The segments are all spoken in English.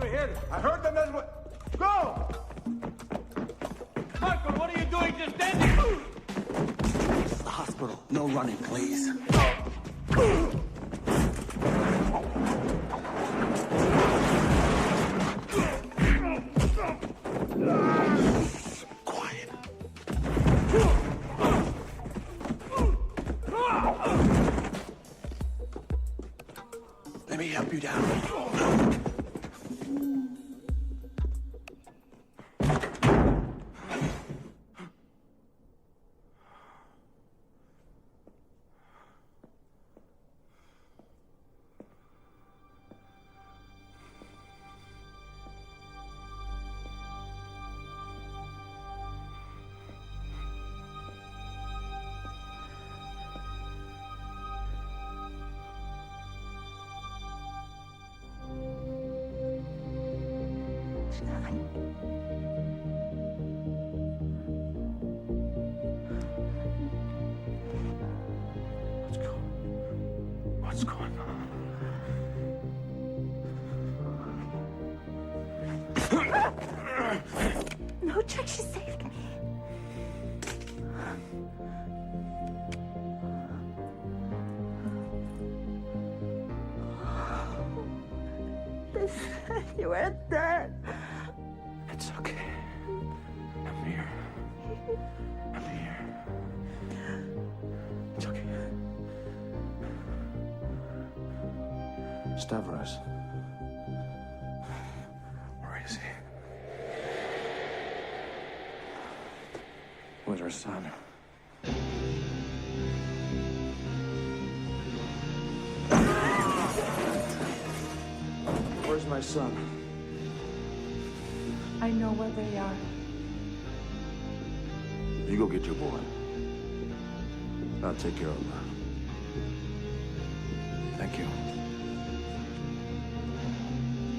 over here. I heard them as well. Go! Michael, what are you doing just standing? This is the hospital. No running, please. Quiet. Let me help you down. What's going on? No, Jack, she saved me. You weren't dead. It's okay. I'm here. I'm here. It's okay. Stavros. Where is he? Where's our son? Where's my son? I know where they are. You go get your boy. I'll take care of him. Thank you.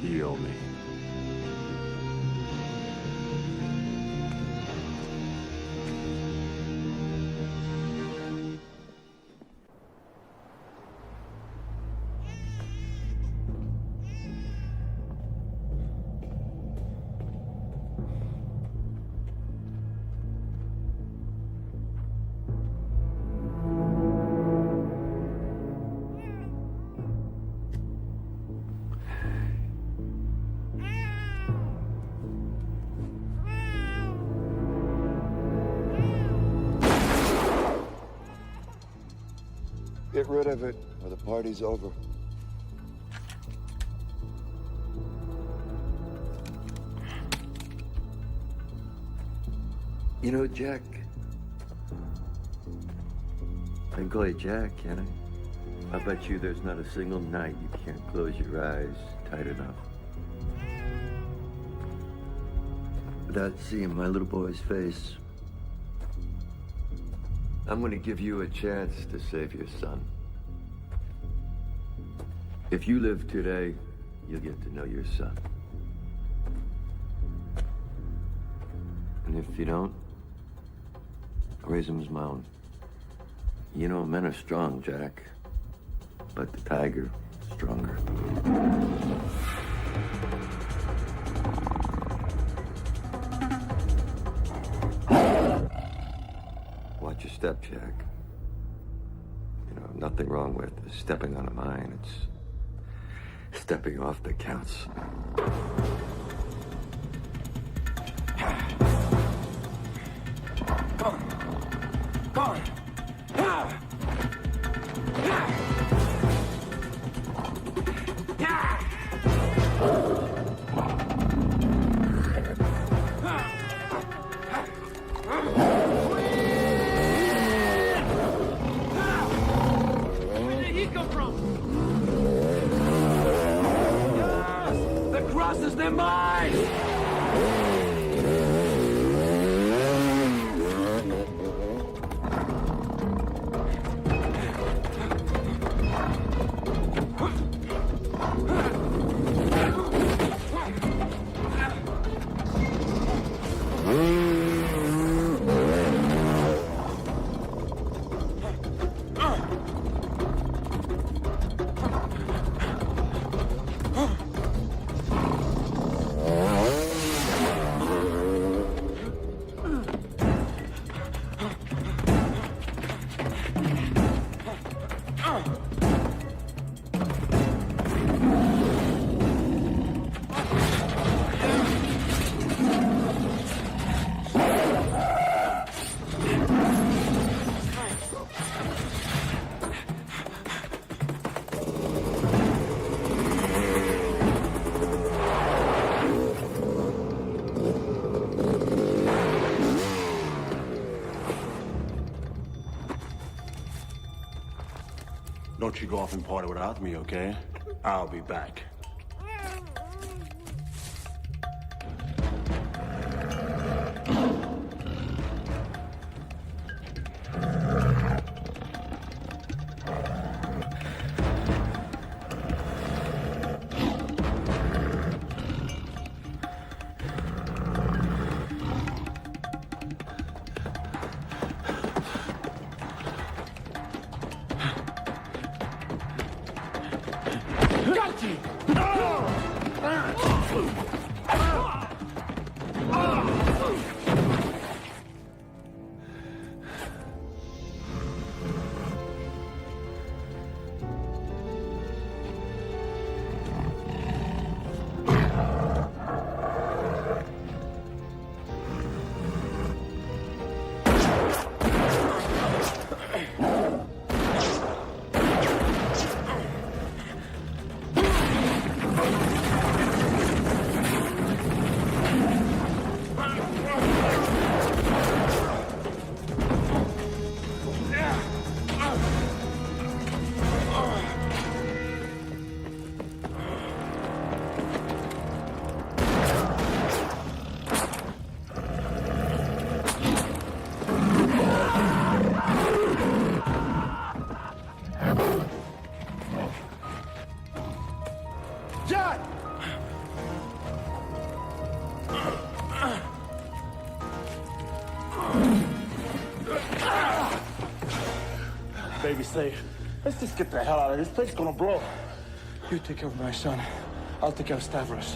You owe me. Get rid of it, or the party's over. You know, Jack, I can call you Jack, can I? I bet you there's not a single night you can't close your eyes tight enough without seeing my little boy's face. I'm gonna give you a chance to save your son. If you live today, you'll get to know your son. And if you don't, I'll raise him as my own. You know, men are strong, Jack, but the tiger is stronger. Watch your step, Jack. You know, nothing wrong with stepping on a mine. It's stepping off that counts. Where did he come from? The cross is their mind! Don't you go off and party without me, okay? I'll be back. Baby safe. Let's just get the hell out of this place. It's gonna blow. You take care of my son. I'll take care of Stavros.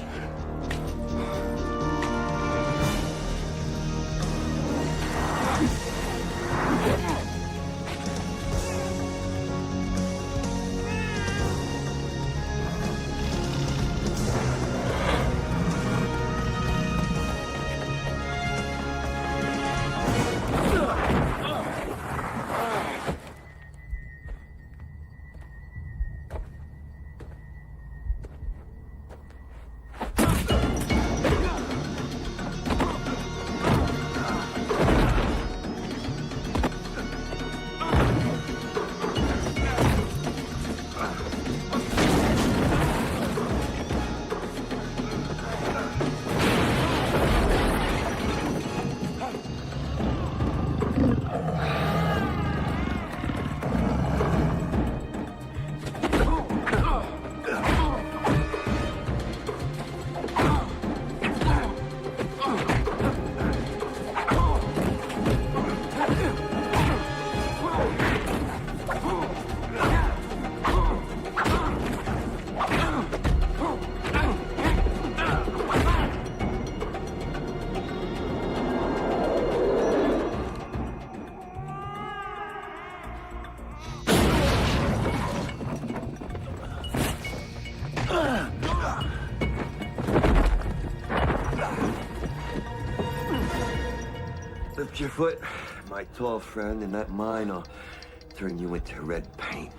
Lift your foot, my tall friend, and that mine will turn you into red paint.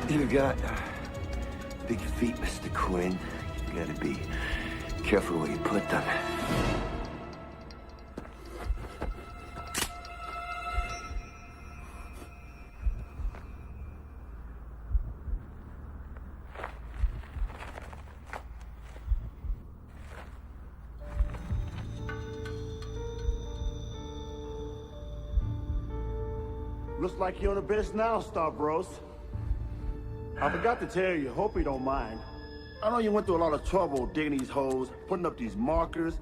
You got big feet, Mr. Quinn. You gotta be careful where you put them. Looks like you're on the bench now, Stavros. I forgot to tell you, hope you don't mind. I know you went through a lot of trouble digging these holes, putting up these markers,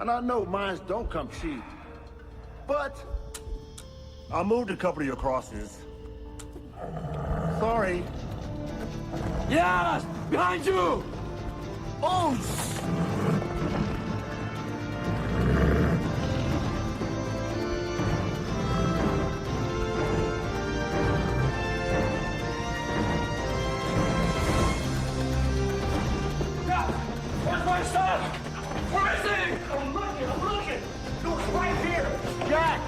and I know mines don't come cheap. but I moved a couple of your crosses. Sorry. Yes! Behind you! Oh, Where's my son? Where is he? I'm looking. Luke's right here. Jack!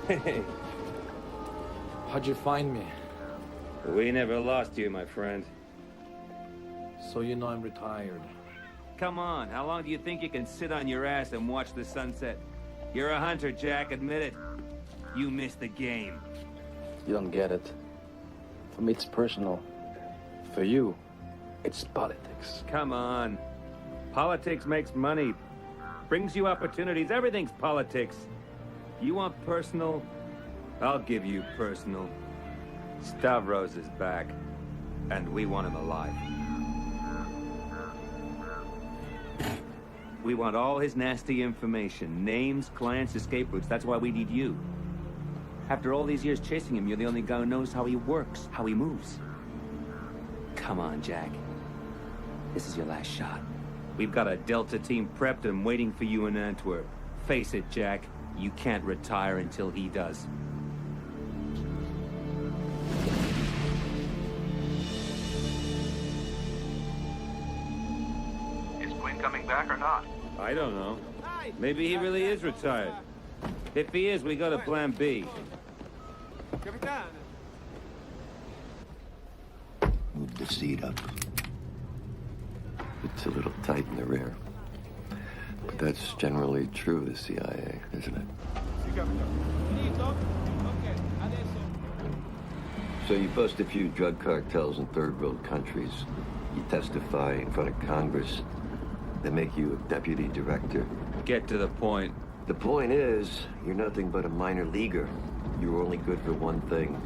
Hey, how'd you find me? We never lost you, my friend. So you know I'm retired. Come on, how long do you think you can sit on your ass and watch the sunset? You're a hunter, Jack, admit it. You missed the game. You don't get it. For me, it's personal. For you, it's politics. Come on. Politics makes money, brings you opportunities, everything's politics. You want personal? I'll give you personal. Stavros is back, and we want him alive. We want all his nasty information, names, clients, escape routes. That's why we need you. After all these years chasing him, you're the only guy who knows how he works, how he moves. Come on, Jack. This is your last shot. We've got a Delta team prepped and waiting for you in Antwerp. Face it, Jack. You can't retire until he does. Is Quinn coming back or not? I don't know. Maybe he really is retired. If he is, we go to plan B. Move the seat up. It's a little tight in the rear. But that's generally true of the CIA, isn't it? So you bust a few drug cartels in third world countries. You testify in front of Congress. They make you a deputy director. Get to the point. The point is, you're nothing but a minor leaguer. You were only good for one thing.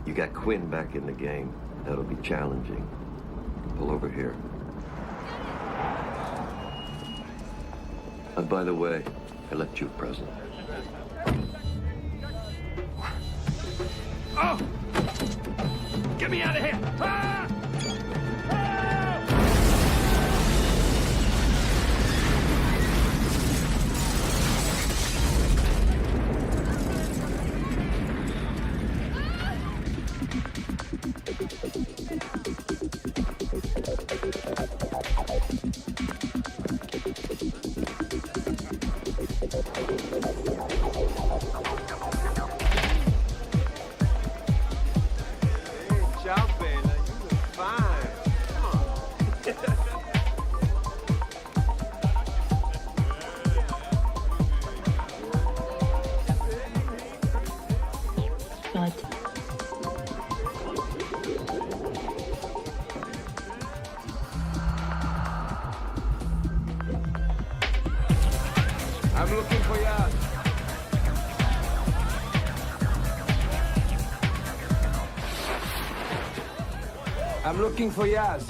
You got Quinn back in the game. That'll be challenging. Pull over here. And by the way, I left you a present. Oh! Get me out of here! Ah! I'm looking for Yaz. I'm looking for Yaz.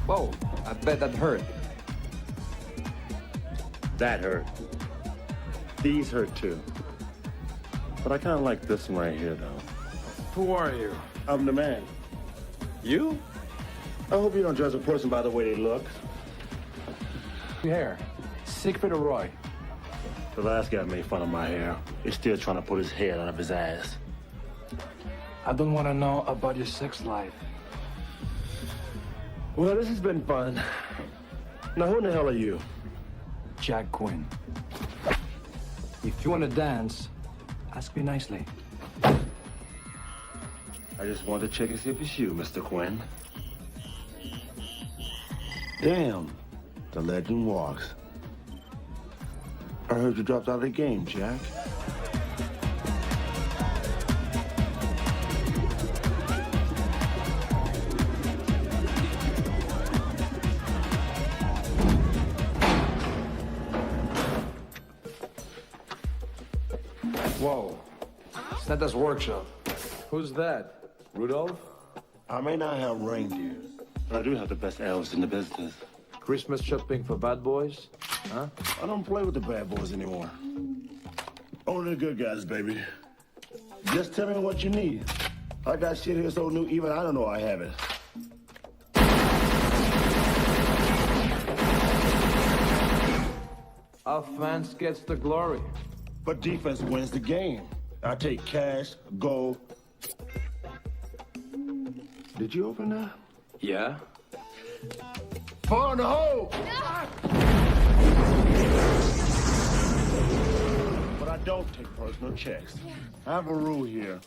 Whoa, I bet that hurt. that hurt. These hurt too. But I kind of like this one right here, though. Who are you? I'm the man. You? I hope you don't judge a person by the way they look. Hair. Siegfried or Roy? The last guy made fun of my hair. He's still trying to put his head out of his ass. I don't want to know about your sex life. Well, this has been fun. Now, who in the hell are you? Jack Quinn. If you want to dance, ask me nicely. I just wanted to check and see if it's you, Mr. Quinn. Damn, the legend walks. I heard you dropped out of the game, Jack. Whoa. It's not this workshop. Who's that? Rudolph? I may not have reindeer, but I do have the best elves in the business. Christmas shopping for bad boys? Huh? I don't play with the bad boys anymore. Only the good guys, baby. Just tell me what you need. I got shit here so new, even I don't know I have it. Offense gets the glory. But defense wins the game. I take cash, gold. Did you open that? Yeah? Fire in the hole! But I don't take personal checks. I have a rule here.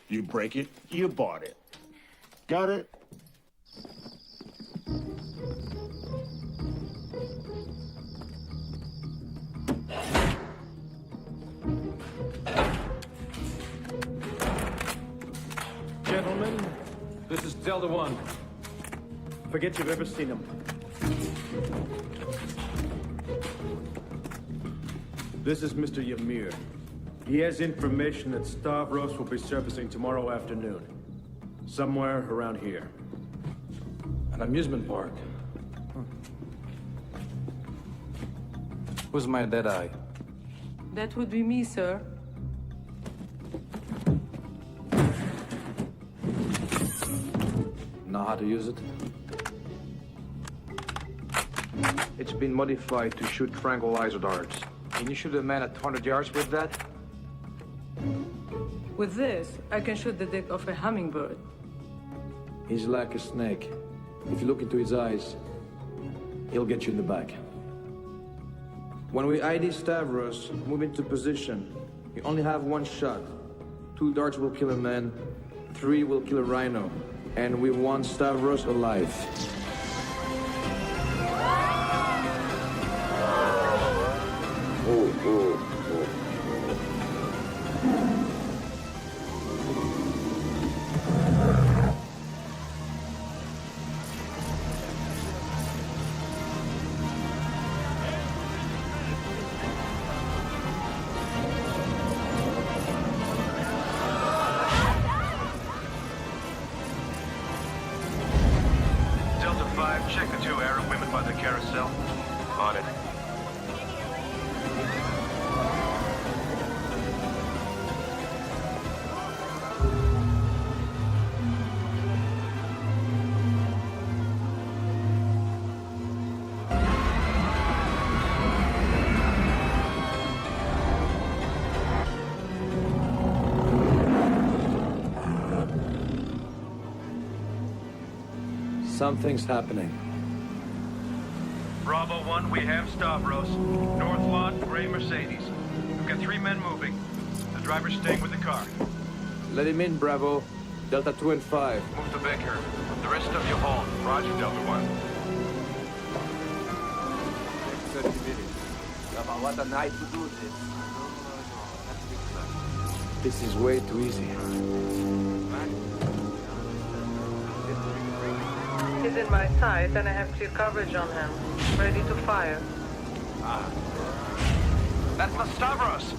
You break it, you bought it. Got it? Gentlemen, this is Delta One. Forget you've ever seen him. This is Mr. Ymir. He has information that Stavros will be surfacing tomorrow afternoon. Somewhere around here. An amusement park. Who's my dead eye? That would be me, sir. Know how to use it? It's been modified to shoot tranquilizer darts. Can you shoot a man at 200 yards with that? With this, I can shoot the dick of a hummingbird. He's like a snake. If you look into his eyes, he'll get you in the back. When we ID Stavros, move into position. You only have one shot. 2 darts will kill a man, 3 will kill a rhino. And we want Stavros alive. Delta 5, check the 2 Arab women by the carousel. On it. Something's happening. Bravo 1, we have Stavros. North lot, gray Mercedes. We've got 3 men moving. The driver's staying with the car. Let him in, Bravo. Delta 2 and 5. Move to Baker. The rest of you hold. Roger, Delta 1. What a night to do this. This is way too easy. He's in my sight, and I have clear coverage on him. Ready to fire. That's not Stavros.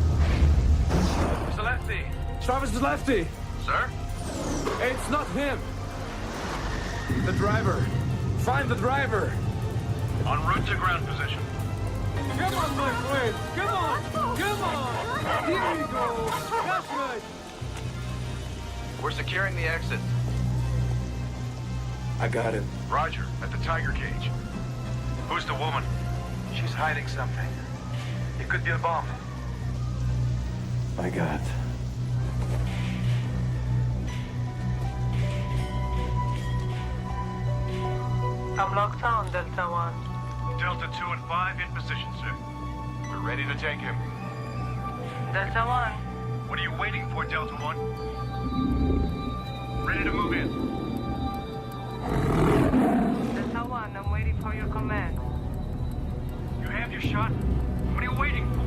It's the lefty. Stavros is lefty! Sir? It's not him! The driver! Find the driver! En route to ground position. Come on, my friend! Come on! Come on! Here we go! That's right! We're securing the exit. I got it. Roger, at the tiger cage. Who's the woman? She's hiding something. It could be a bomb. I got. I'm locked on, Delta 1. Delta 2 and 5 in position, sir. We're ready to take him. Delta 1. What are you waiting for, Delta 1? Ready to move in. Delta 1, I'm waiting for your command. You have your shot. What are you waiting for?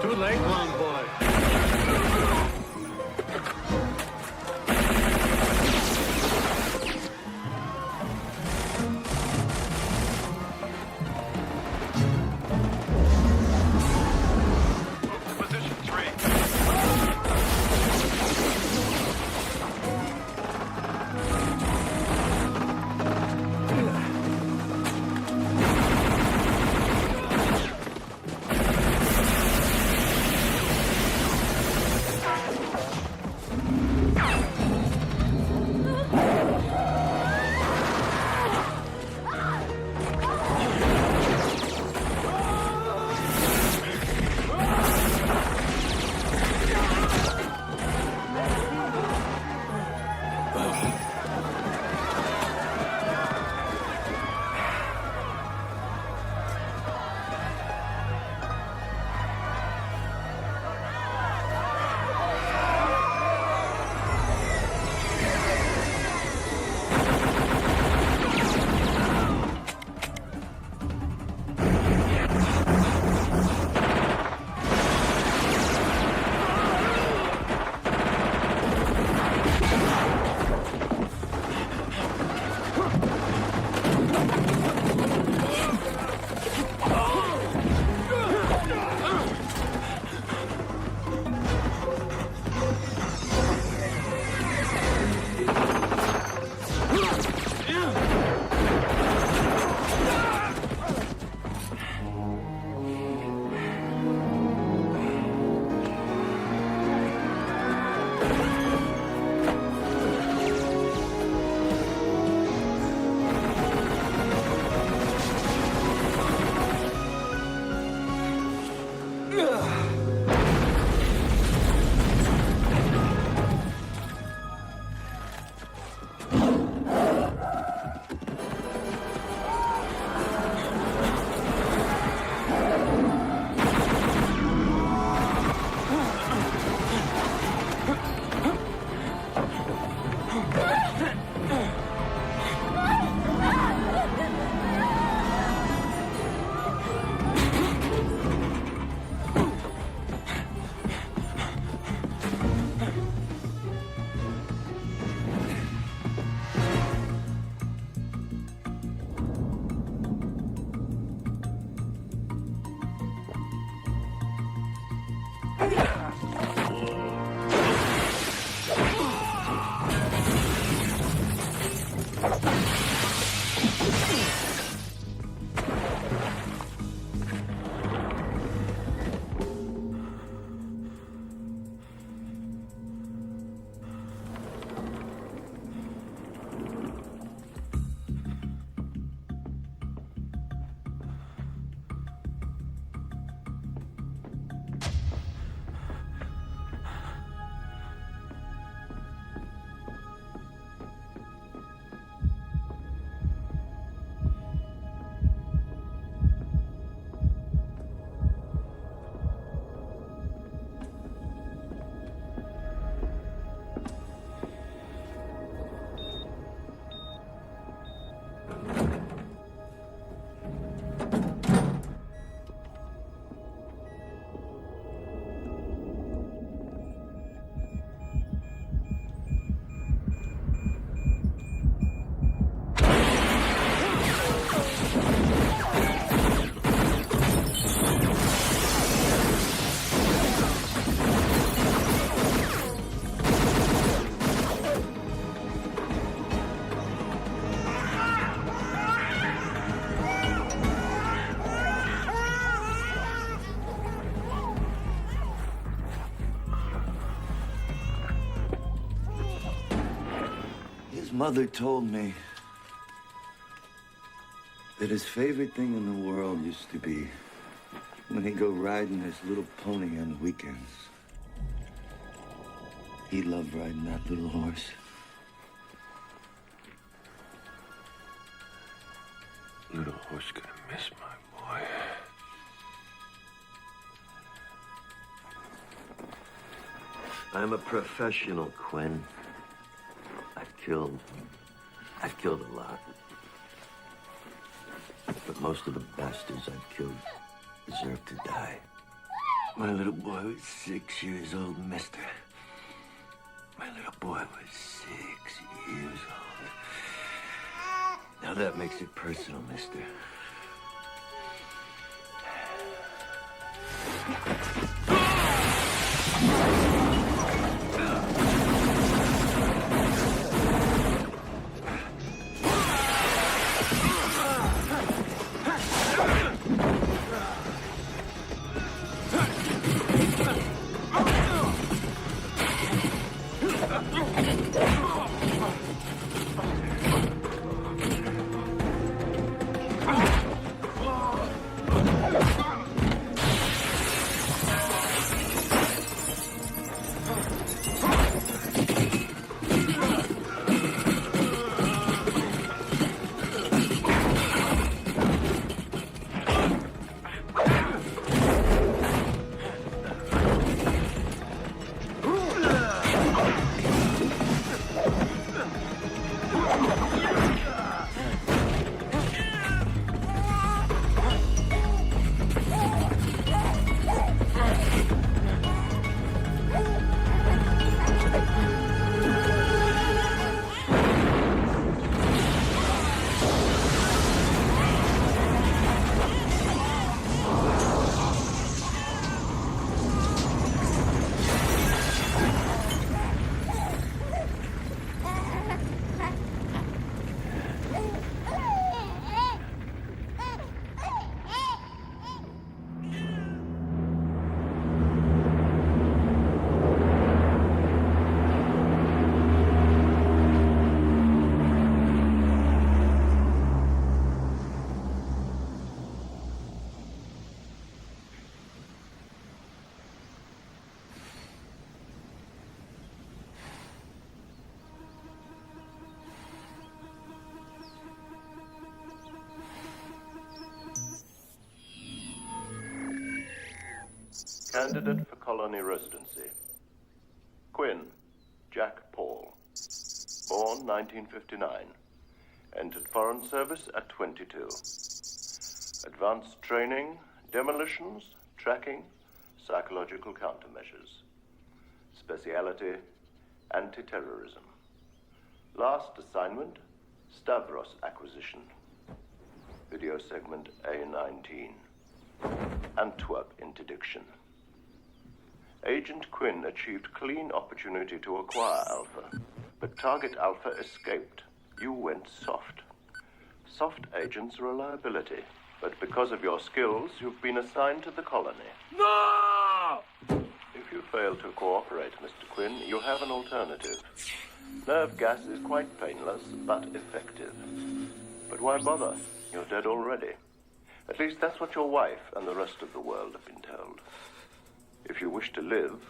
Too late, long boy. Mother told me that his favorite thing in the world used to be when he'd go riding his little pony on weekends. He loved riding that little horse. Little horse gonna miss my boy. I'm a professional, Quinn. I've killed a lot. But most of the bastards I've killed deserve to die. My little boy was 6 years old, mister. My little boy was 6 years old. Now that makes it personal, mister. Candidate for colony residency. Quinn, Jack Paul. Born 1959. Entered Foreign Service at 22. Advanced training, demolitions, tracking, psychological countermeasures. Speciality, anti-terrorism. Last assignment, Stavros acquisition. Video segment A19. Antwerp interdiction. Agent Quinn achieved clean opportunity to acquire Alpha, but Target Alpha escaped. You went soft. Soft agents are a liability, but because of your skills, you've been assigned to the colony. No! If you fail to cooperate, Mr. Quinn, you have an alternative. Nerve gas is quite painless, but effective. But why bother? You're dead already. At least that's what your wife and the rest of the world have been told. If you wish to live,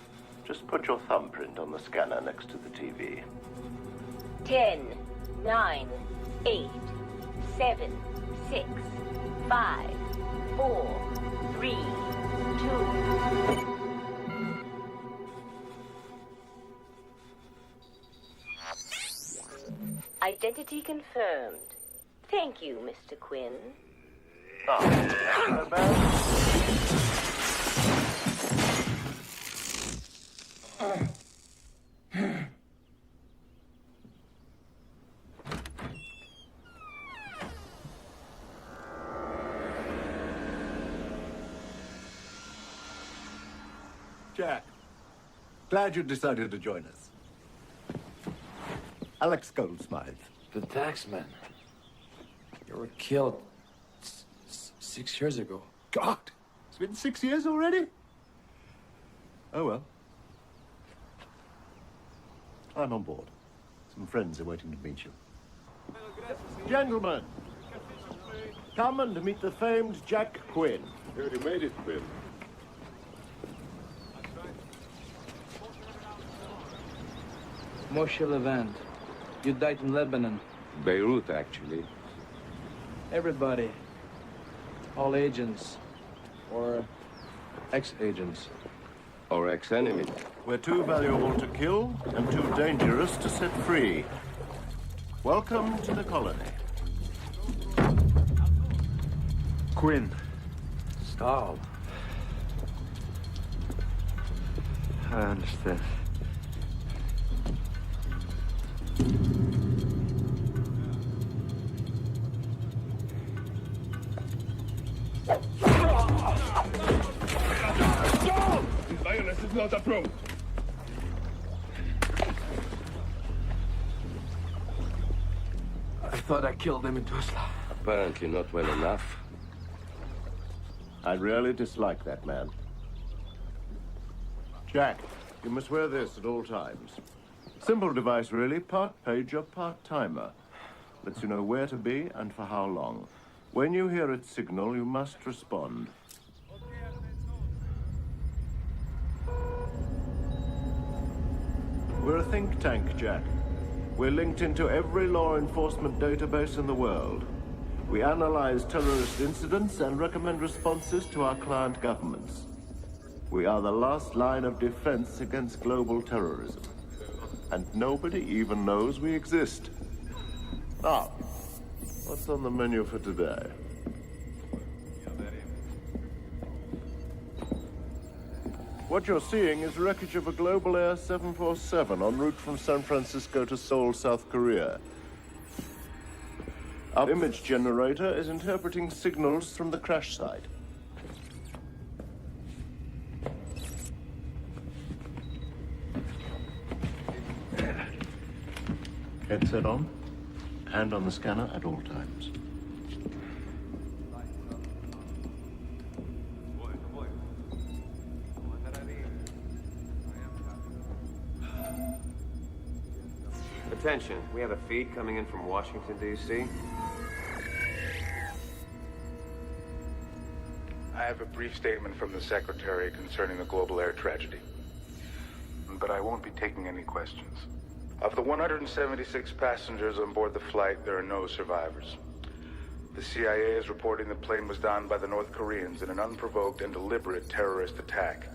just put your thumbprint on the scanner next to the TV. 10, 9, 8, 7, 6, 5, 4, 3, 2. Identity confirmed. Thank you, Mr. Quinn. That's no bad. Jack, glad you decided to join us. Alex Goldsmith. The taxman. You were killed 6 years ago. God, it's been 6 years already? Oh well. I'm on board. Some friends are waiting to meet you. Gentlemen, come and meet the famed Jack Quinn. You already made it, Quinn. Moshe Levant. You died in Lebanon. Beirut, actually. Everybody. All agents. Or ex-agents. Or ex-enemy. We're too valuable to kill and too dangerous to set free. Welcome to the colony. Quinn. Stahl. I understand. Violence is not approved. I thought I killed them in Tuzla. Apparently not well enough. I really dislike that man. Jack, you must wear this at all times. Simple device, really. Part pager, part timer. Lets you know where to be and for how long. When you hear its signal, you must respond. We're a think tank, Jack. We're linked into every law enforcement database in the world. We analyze terrorist incidents and recommend responses to our client governments. We are the last line of defense against global terrorism. And nobody even knows we exist. Now, what's on the menu for today? What you're seeing is wreckage of a Global Air 747 en route from San Francisco to Seoul, South Korea. Our image generator is interpreting signals from the crash site. Headset on, hand on the scanner at all times. Attention, we have a feed coming in from Washington, D.C. I have a brief statement from the Secretary concerning the Global Air tragedy. But I won't be taking any questions. Of the 176 passengers on board the flight, there are no survivors. The CIA is reporting the plane was downed by the North Koreans in an unprovoked and deliberate terrorist attack.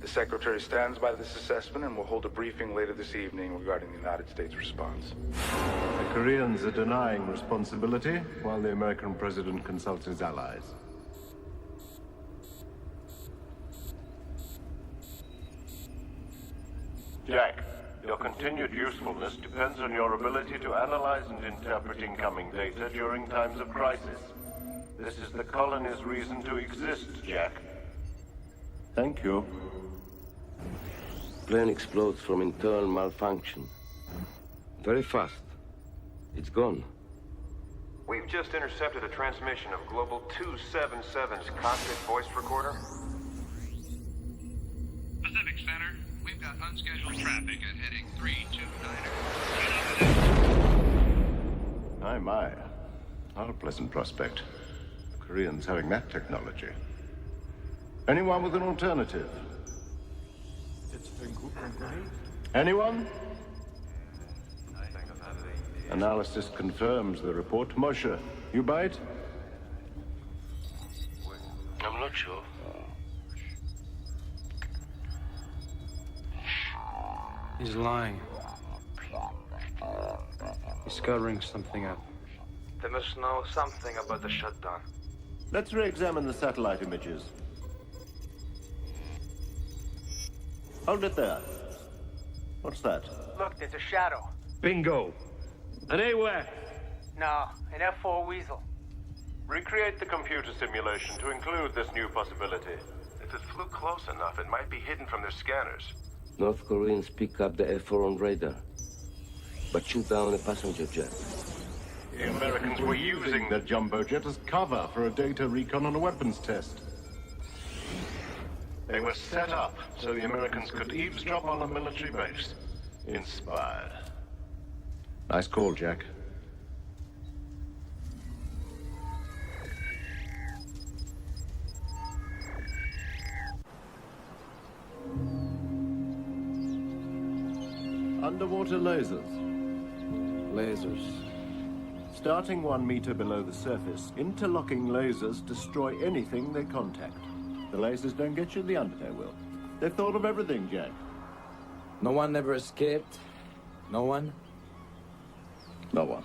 The Secretary stands by this assessment and will hold a briefing later this evening regarding the United States response. The Koreans are denying responsibility while the American president consults his allies. Jack, your continued usefulness depends on your ability to analyze and interpret incoming data during times of crisis. This is the colony's reason to exist, Jack. Thank you. Plane explodes from internal malfunction. Very fast. It's gone. We've just intercepted a transmission of Global 277's cockpit voice recorder. Pacific Center, we've got unscheduled traffic at heading 329er. My. Not a pleasant prospect. The Koreans having that technology. Anyone with an alternative? Anyone? Analysis confirms the report. Moshe, you bite? I'm not sure. He's lying. He's covering something up. They must know something about the shutdown. Let's re-examine the satellite images. Hold it there. What's that? Look, there's a shadow. Bingo. An AWAC. No, an F-4 Weasel. Recreate the computer simulation to include this new possibility. If it flew close enough, it might be hidden from their scanners. North Koreans pick up the F-4 on radar, but shoot down a passenger jet. The Americans were using the jumbo jet as cover for a data recon on a weapons test. They were set up so the Americans could eavesdrop on a military base. Inspired. Nice call, Jack. Underwater lasers. Lasers. Starting 1 meter below the surface, interlocking lasers destroy anything they contact. The lasers don't get you, the Undertale will. They've thought of everything, Jack. No one ever escaped? No one? No one.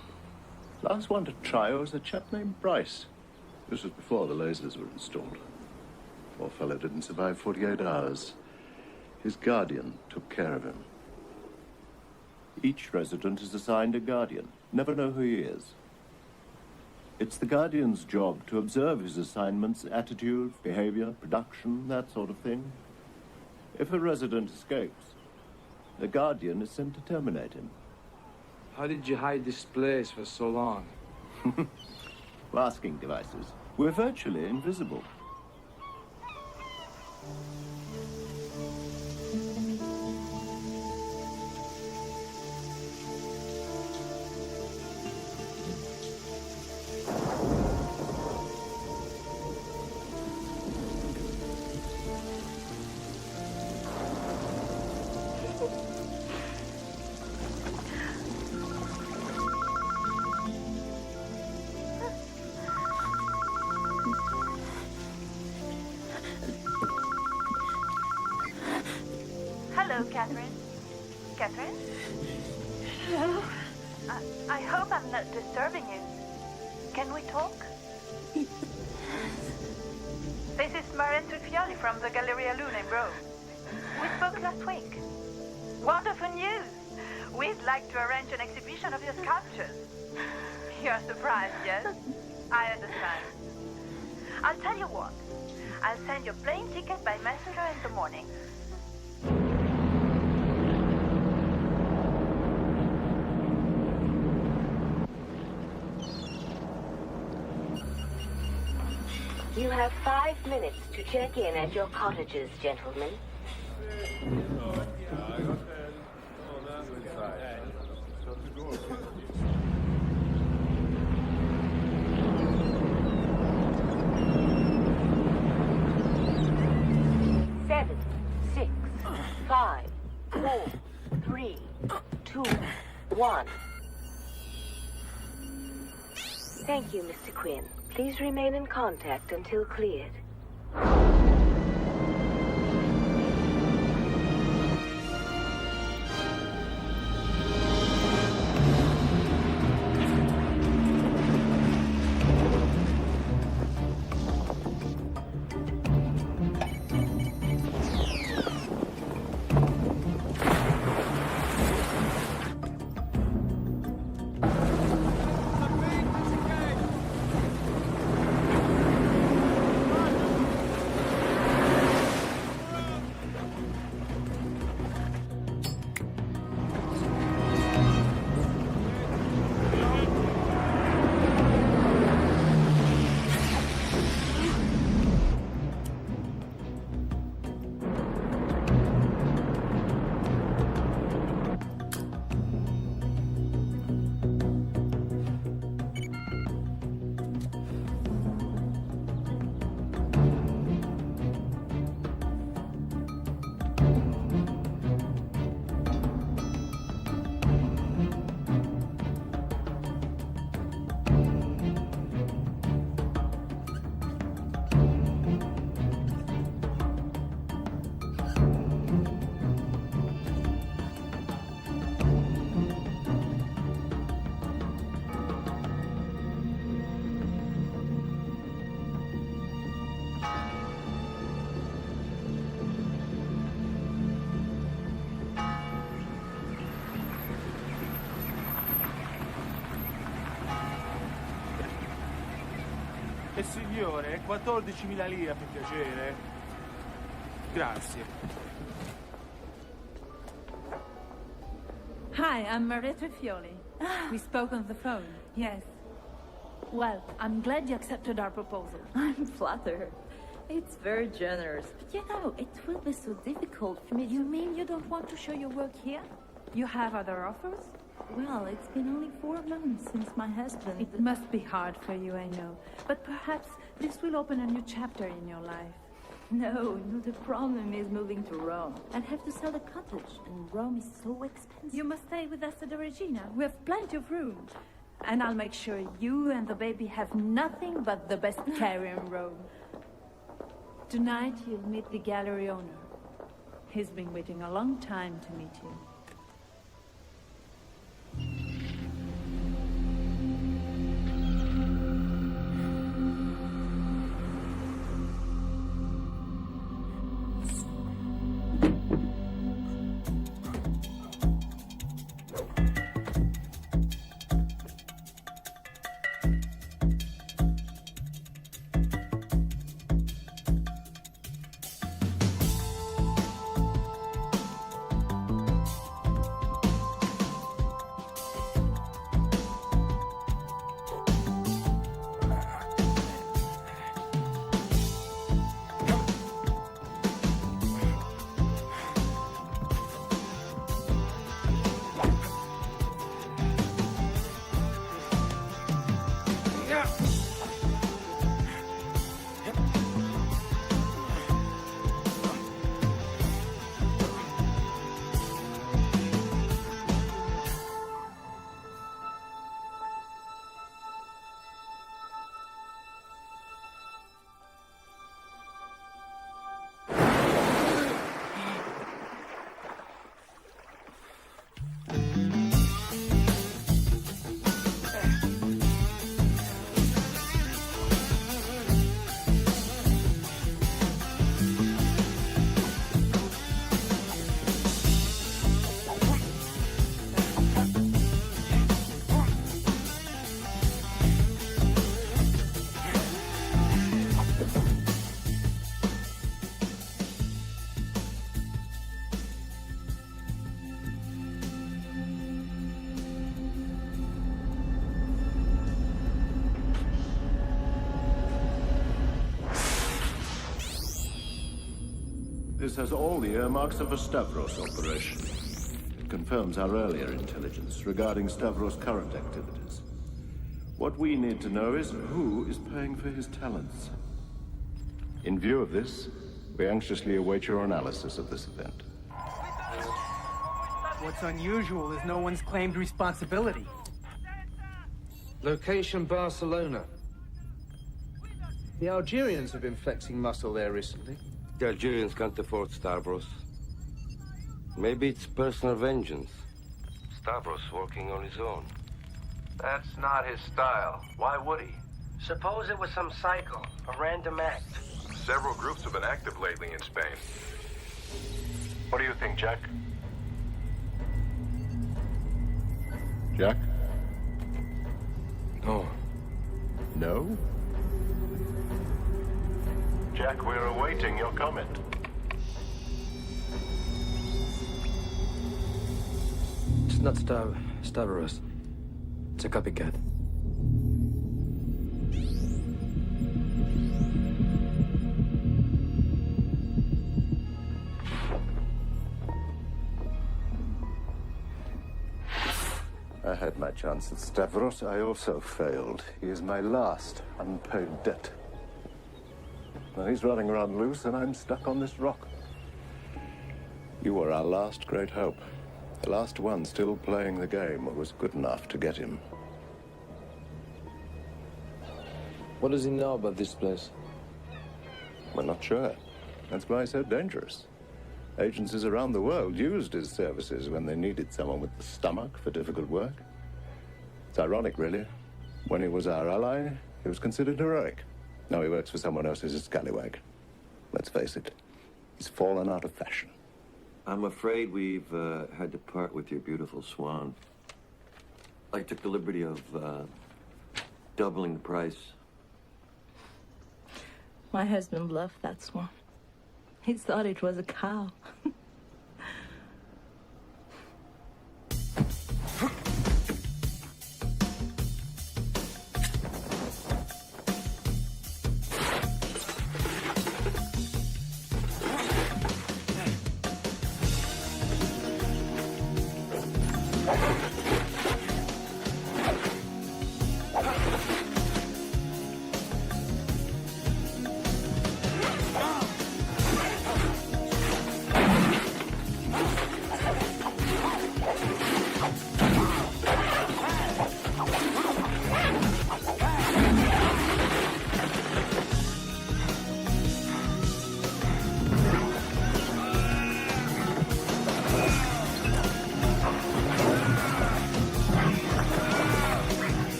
Last one to try was a chap named Bryce. This was before the lasers were installed. Poor fellow didn't survive 48 hours. His guardian took care of him. Each resident is assigned a guardian. Never know who he is. It's the guardian's job to observe his assignment's attitude, behavior, production, that sort of thing. If a resident escapes, the guardian is sent to terminate him. How did you hide this place for so long? Masking devices. We're virtually invisible. Hello, Catherine. Catherine? Hello? I hope I'm not disturbing you. Can we talk? This is Maren Tuffioli from the Galleria Luna in Rome. We spoke last week. Wonderful news! We'd like to arrange an exhibition of your sculptures. You're surprised, yes? I understand. I'll tell you what. I'll send you a plane ticket by messenger in the morning. You have 5 minutes to check in at your cottages, gentlemen. 7, 6, 5, 4, 3, 2, 1. Thank you, Mr. Quinn. Please remain in contact until cleared. Signore, 14.000 lire per piacere. Grazie. Hi, I'm Marietta Fioli. We spoke on the phone. Yes. Well, I'm glad you accepted our proposal. I'm flattered. It's very generous. But you know, it will be so difficult for me. You mean you don't want to show your work here? You have other offers? Well, it's been only 4 months since my husband... It must be hard for you, I know. But perhaps this will open a new chapter in your life. No, the problem is moving to Rome. I'd have to sell the cottage, and Rome is so expensive. You must stay with us at the Regina. We have plenty of room. And I'll make sure you and the baby have nothing but the best care in Rome. Tonight, you'll meet the gallery owner. He's been waiting a long time to meet you. This has all the earmarks of a Stavros operation. It confirms our earlier intelligence regarding Stavros' current activities. What we need to know is who is paying for his talents. In view of this, we anxiously await your analysis of this event. What's unusual is no one's claimed responsibility. Location Barcelona. The Algerians have been flexing muscle there recently. The Algerians can't afford Stavros. Maybe it's personal vengeance. Stavros working on his own. That's not his style. Why would he? Suppose it was some psycho, a random act. Several groups have been active lately in Spain. What do you think, Jack? Jack? No. No? Jack, we're awaiting your comment. It's not Stavros. It's a copycat. I had my chance at Stavros. I also failed. He is my last unpaid debt. Now he's running around loose, and I'm stuck on this rock. You were our last great hope. The last one still playing the game what was good enough to get him. What does he know about this place? We're not sure. That's why he's so dangerous. Agencies around the world used his services when they needed someone with the stomach for difficult work. It's ironic, really. When he was our ally, he was considered heroic. Now he works for someone else as a scallywag. Let's face it, he's fallen out of fashion. I'm afraid we've had to part with your beautiful swan. I took the liberty of doubling the price. My husband bluffed that swan. He thought it was a cow.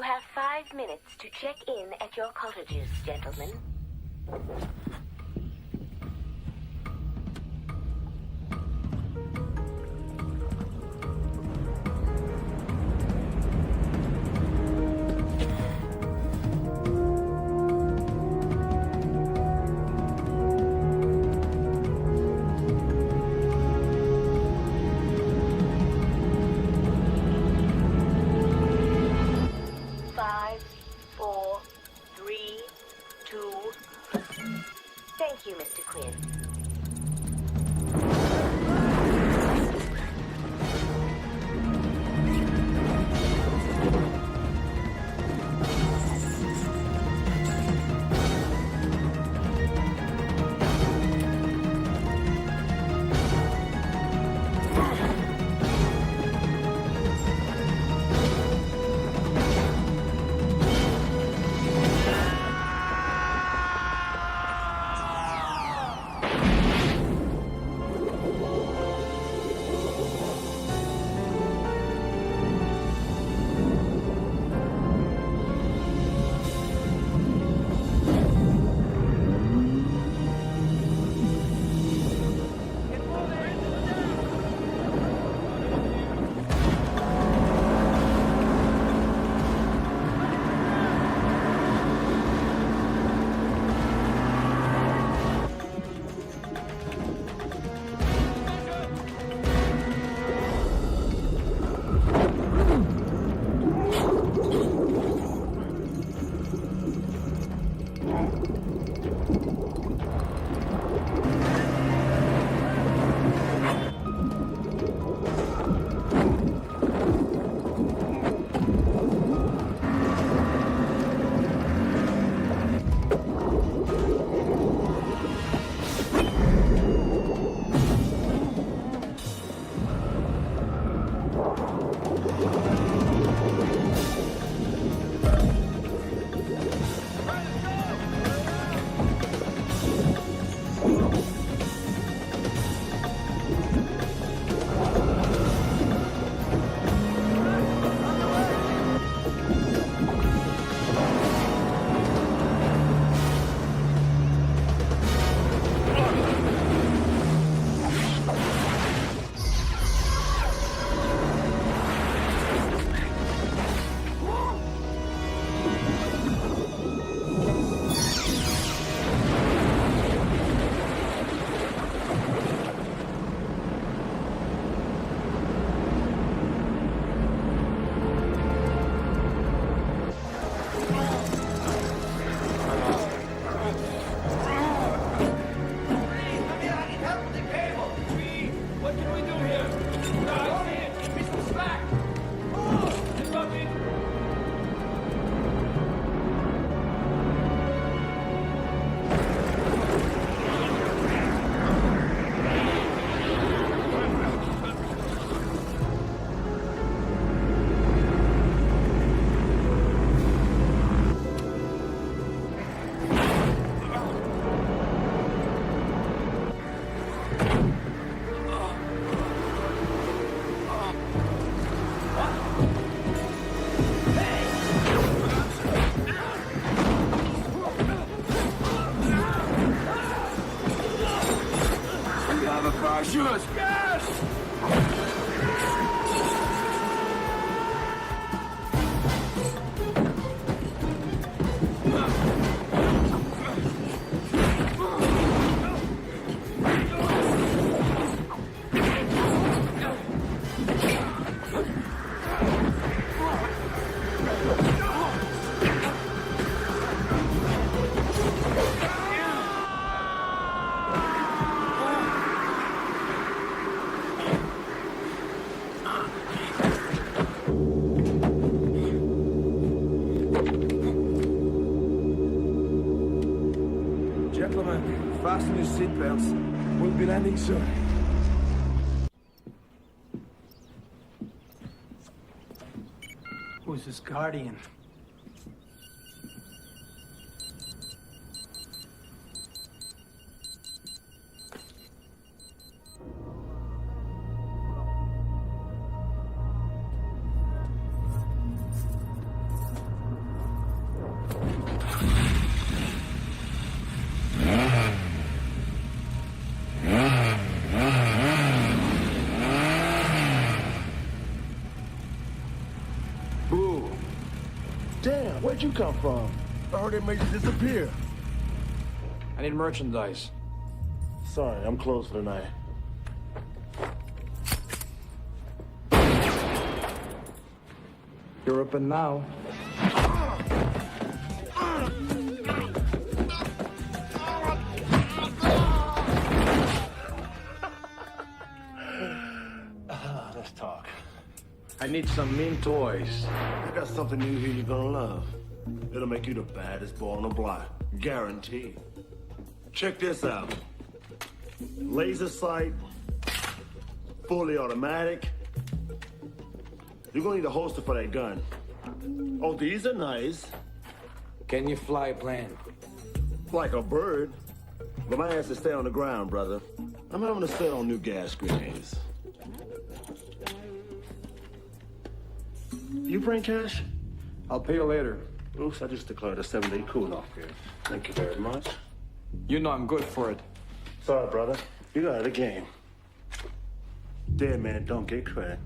You have 5 minutes to check in at your cottages, gentlemen. Thank you, Mr. Quinn. Parachutes! Yes! Gentlemen, fasten your seatbelts. We'll be landing soon. Who's this guardian? Damn, where'd you come from? I heard they made you disappear. I need merchandise. Sorry, I'm closed for the night. You're open now. Let's talk. I need some mean toys. I got something new here you're gonna love. It'll make you the baddest boy on the block. Guaranteed. Check this out. Laser sight, fully automatic. You're gonna need a holster for that gun. Oh, these are nice. Can you fly a plane? Like a bird. But my ass is stay on the ground, brother. I'm having to set on new gas grenades. You bring cash? I'll pay you later. Oops, I just declared a 7-day cool-off period. Thank you very much. You know I'm good for it. Sorry, brother. You got the game. Dead man don't get credit.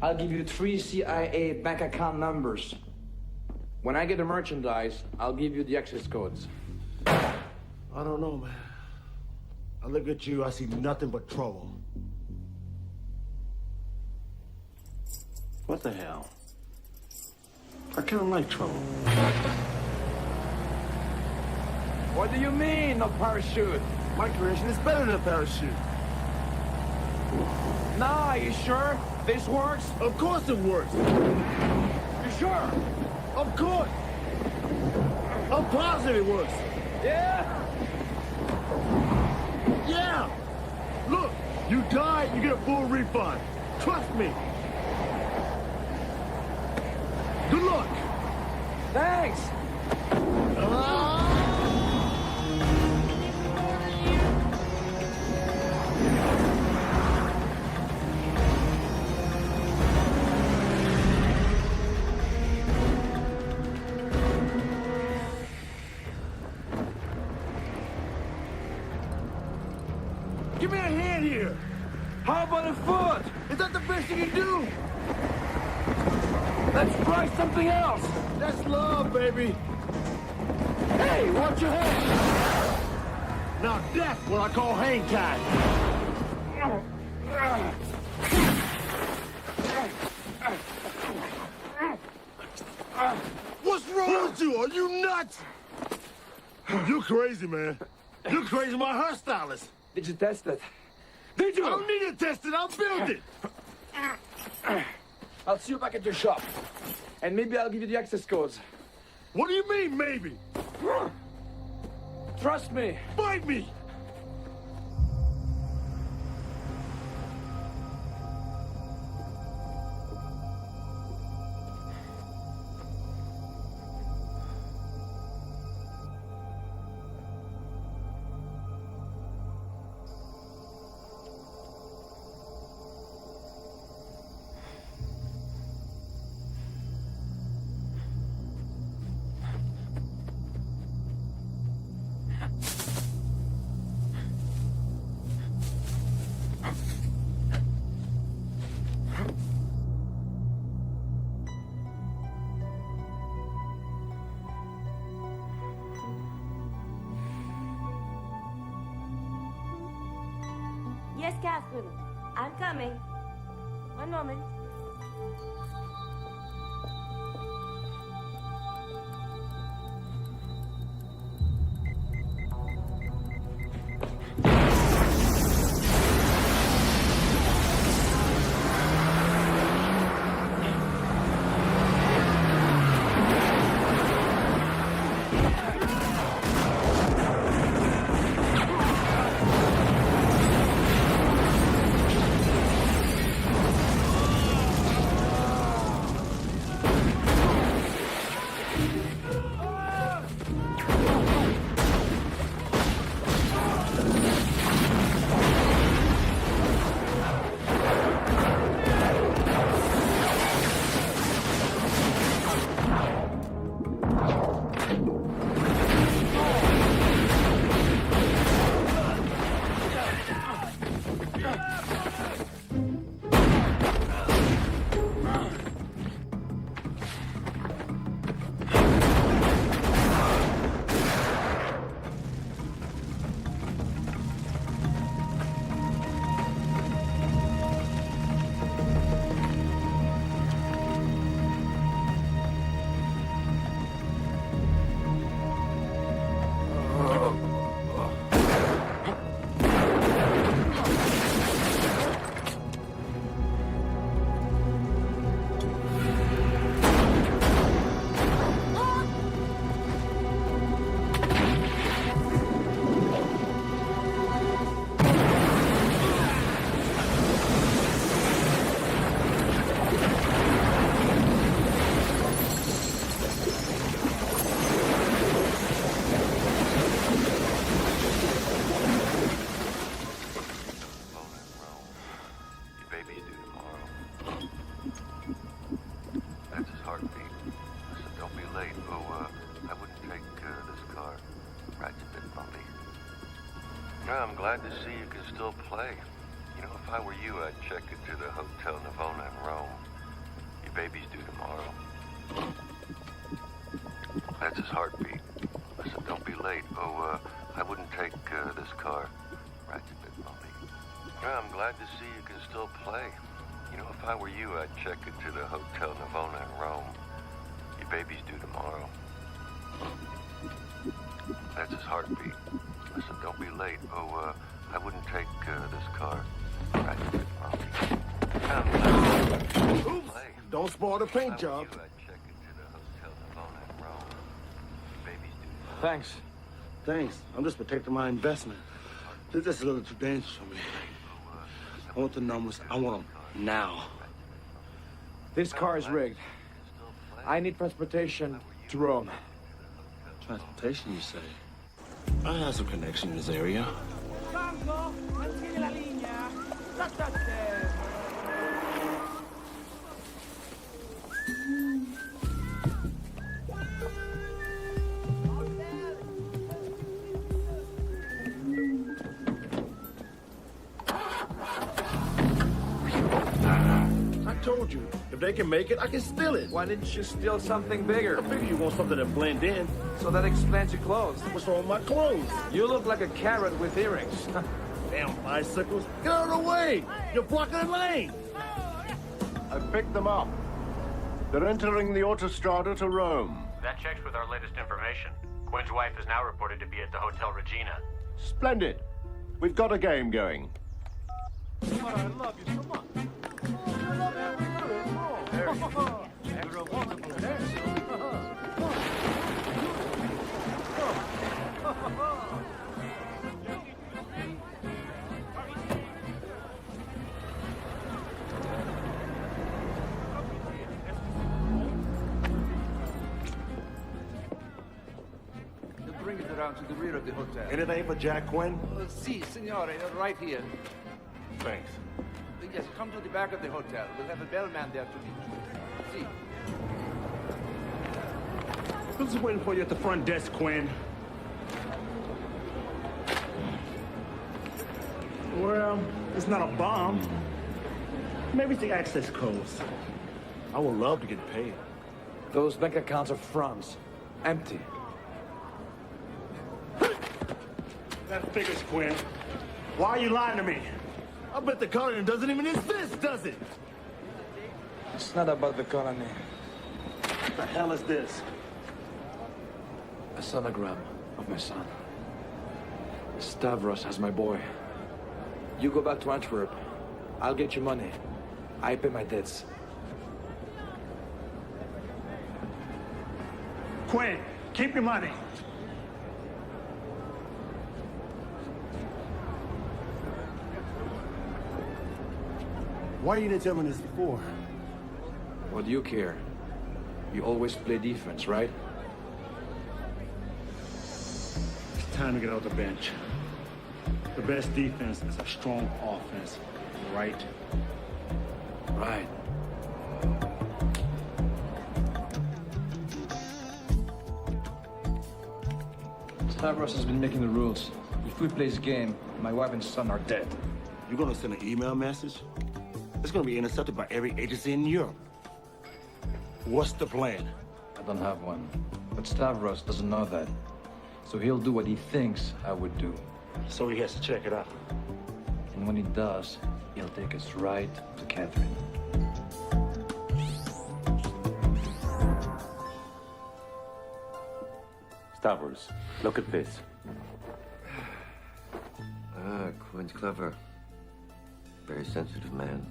I'll give you 3 CIA bank account numbers. When I get the merchandise, I'll give you the access codes. I don't know, man. I look at you, I see nothing but trouble. What the hell? I kind of like trouble. What do you mean, no parachute? My creation is better than a parachute. Nah, you sure? This works? Of course it works. You sure? Of course. I'm positive it works. Yeah? Yeah. Look, you die, you get a full refund. Trust me. Good luck. Thanks. Give me a hand here. How about a foot? Is that the best you can do? Let's try something else. That's love, baby. Hey, watch your head. Now that's what I call hang time. What's wrong with you? Are you nuts? You crazy, man. You crazy, my hairstylist. Did you test it? Did you? I don't need to test it. I'll build it. I'll see you back at your shop. And maybe I'll give you the access codes. What do you mean, maybe? Trust me. Fight me. Yes, Catherine. I'm coming. One moment. Hotel Navona in Rome. Your baby's due tomorrow. That's his heartbeat. I said, don't be late. Oh, I wouldn't take this car. Right, a bit bumpy. Yeah, I'm glad to see you can still play. You know, if I were you, I'd check into the Hotel Navona in Rome. Your baby's due tomorrow. That's his heartbeat. I said, don't be late. Oh, I wouldn't take this car. Right, a bit bumpy. Yeah, I'm glad to see you can play. Don't spoil the paint job. Thanks. Thanks. I'm just protecting my investment. This is a little too dangerous for me. I want the numbers. I want them now. This car is rigged. I need transportation to Rome. Transportation, you say? I have some connection in this area. Franco, mantieni la linea. Attaccate. I told you, if they can make it, I can steal it. Why didn't you steal something bigger? I figure you want something that blend in. So that explains your clothes. What's wrong with my clothes? You look like a carrot with earrings. Damn bicycles. Get out of the way! You're blocking the lane! I picked them up. They're entering the Autostrada to Rome. That checks with our latest information. Quinn's wife is now reported to be at the Hotel Regina. Splendid. We've got a game going. I love you so much. I love you. You're a wonderful dancer. Bring it around to the rear of the hotel. Anything for Jack Quinn? Si, signore, right here. Thanks. Yes, come to the back of the hotel. We'll have a bellman there to meet you. Si. Who's waiting for you at the front desk, Quinn? Well, it's not a bomb. Maybe it's the access codes. I would love to get paid. Those bank accounts are fronts. Empty. That figures, Quinn. Why are you lying to me? I bet the colony doesn't even exist, does it? It's not about the colony. What the hell is this? A sonogram of my son. Stavros has my boy. You go back to Antwerp. I'll get you money. I pay my debts. Quinn, keep your money. Why you didn't tell me this before? What do you care? You always play defense, right? It's time to get off the bench. The best defense is a strong offense, right? Right. Stavros has been making the rules. If we play his game, my wife and son are dead. You're gonna send an email message? It's gonna be intercepted by every agency in Europe. What's the plan? I don't have one. But Stavros doesn't know that. So he'll do what he thinks I would do. So he has to check it out. And when he does, he'll take us right to Catherine. Stavros, look at this. Quinn's clever. Very sensitive man.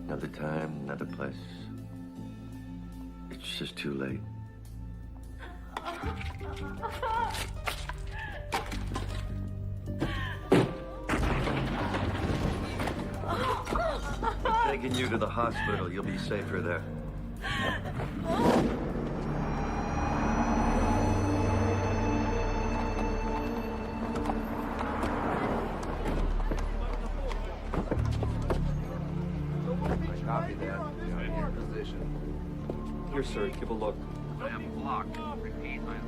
Another time, another place. It's just too late. I'm taking you to the hospital. You'll be safer there. Copy that. You're in your position. Here, sir. Give a look. I am blocked. Repeat, I am.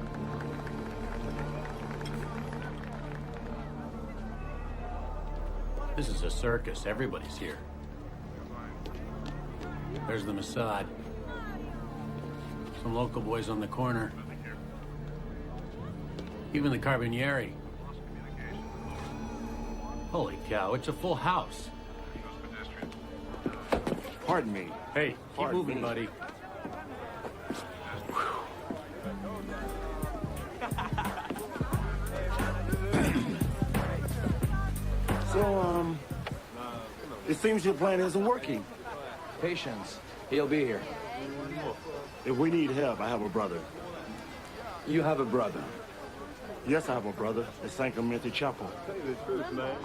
This is a circus. Everybody's here. There's the Mossad. Some local boys on the corner. Even the Carbonieri. Holy cow, it's a full house. Pardon me. Hey, keep Pardon moving, me. buddy. So, it seems your plan isn't working. Patience. He'll be here. If we need help, I have a brother. You have a brother? Yes, I have a brother at San Clemente Chapel. Tell you the truth, man.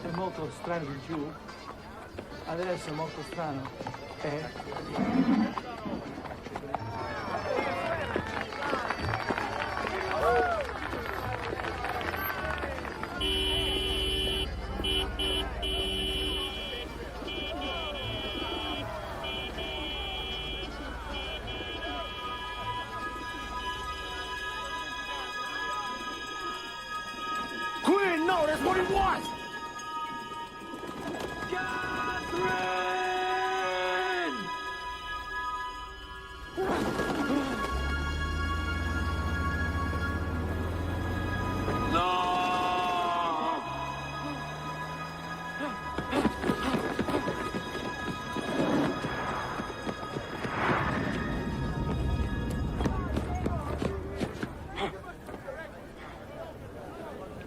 È molto strano giù. Adesso è molto strano. Quinn, no, that's what he wants!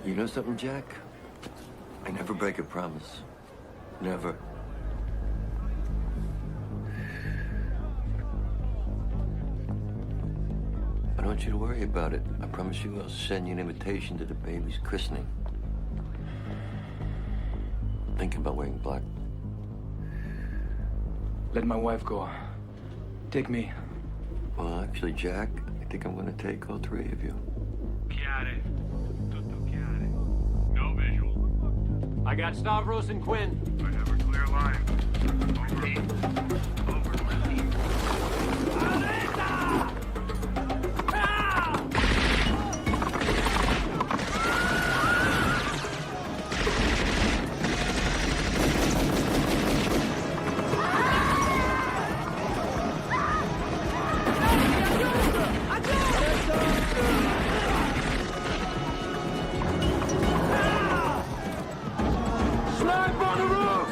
You know something, Jack? I never break a promise. Never. I don't want you to worry about it. I promise you I'll send you an invitation to the baby's christening. I'm thinking about wearing black. Let my wife go. Take me. Well, actually, Jack, I think I'm gonna take all three of you. Chiare. Tutto chiare. No visual. I got Stavros and Quinn. I have a clear line. Over. Snipe on the roof!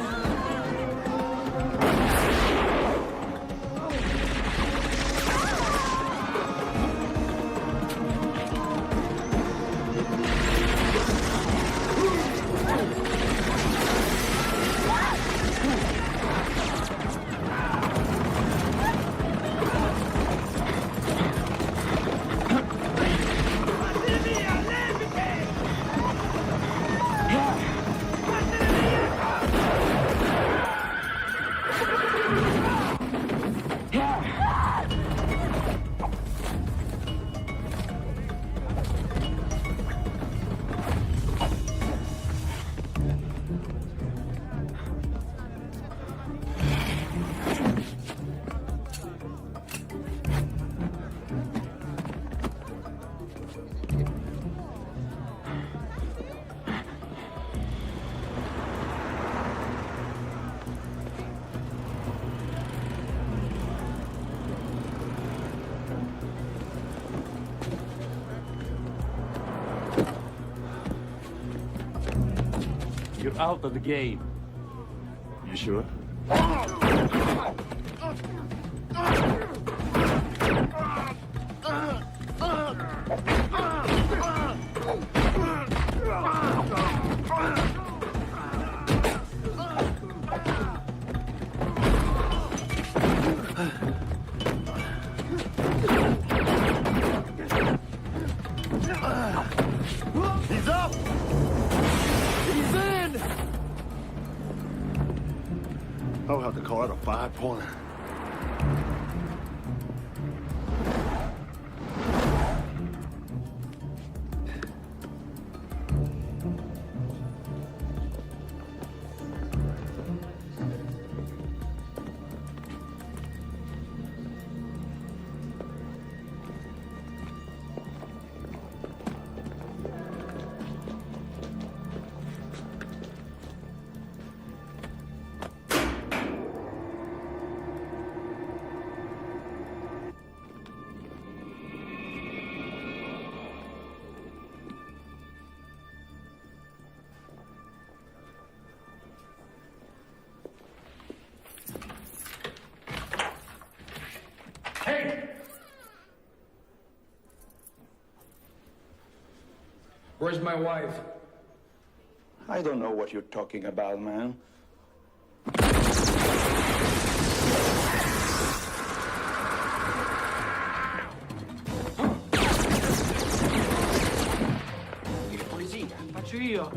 You're out of the game. You sure? He's up! He's in! I'll have to call it a five-pointer. Where's my wife? I don't know what you're talking about, man. Polizia, faccio io.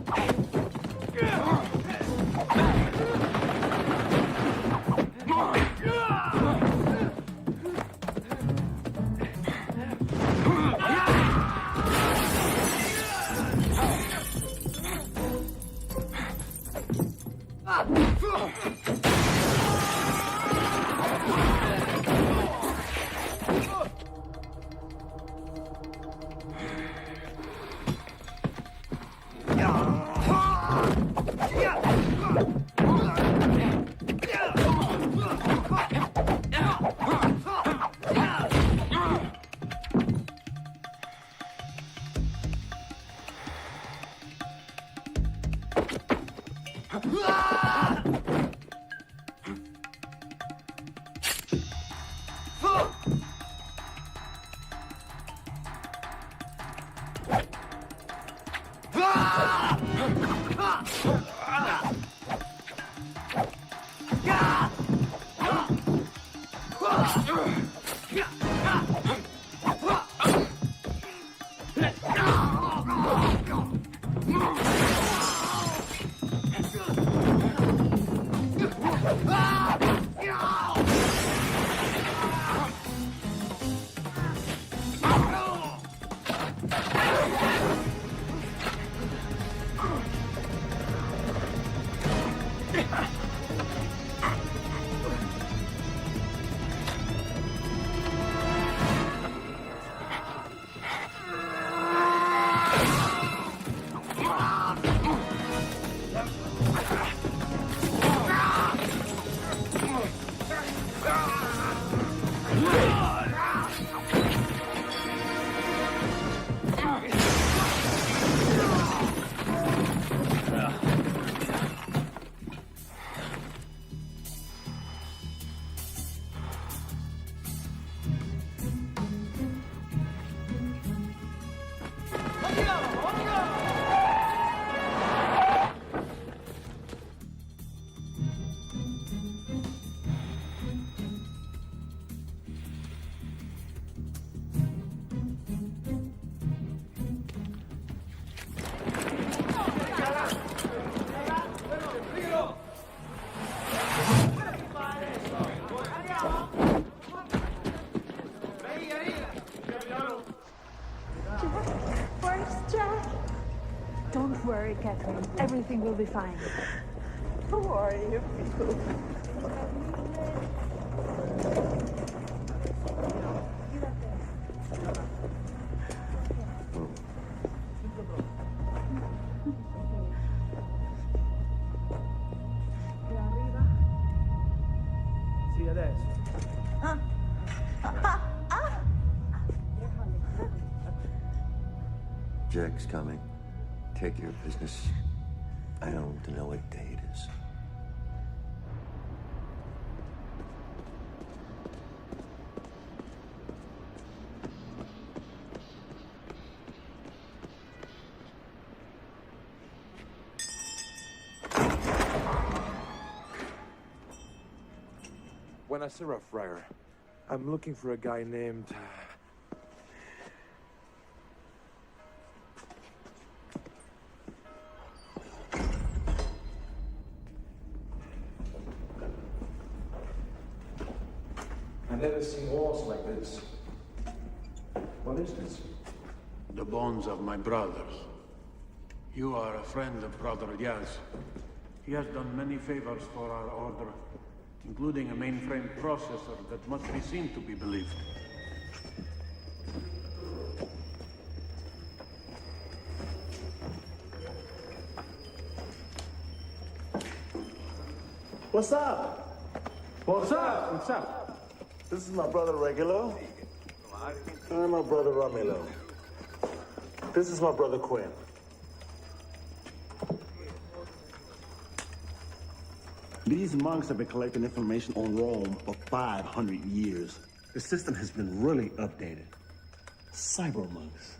Don't worry, Catherine. Everything will be fine. How are you people? Sì, adesso. Jack's coming. Take care of business. I don't know what day it is. Buena Sera, Friar. I'm looking for a guy named... I've never seen walls like this. What is this? The bones of my brothers. You are a friend of Brother Yaz. He has done many favors for our order, including a mainframe processor that must be seen to be believed. What's up? What's up? What's up? This is my brother Regulo. And my brother Ramilo. This is my brother Quinn. These monks have been collecting information on Rome for 500 years. The system has been really updated. Cyber monks.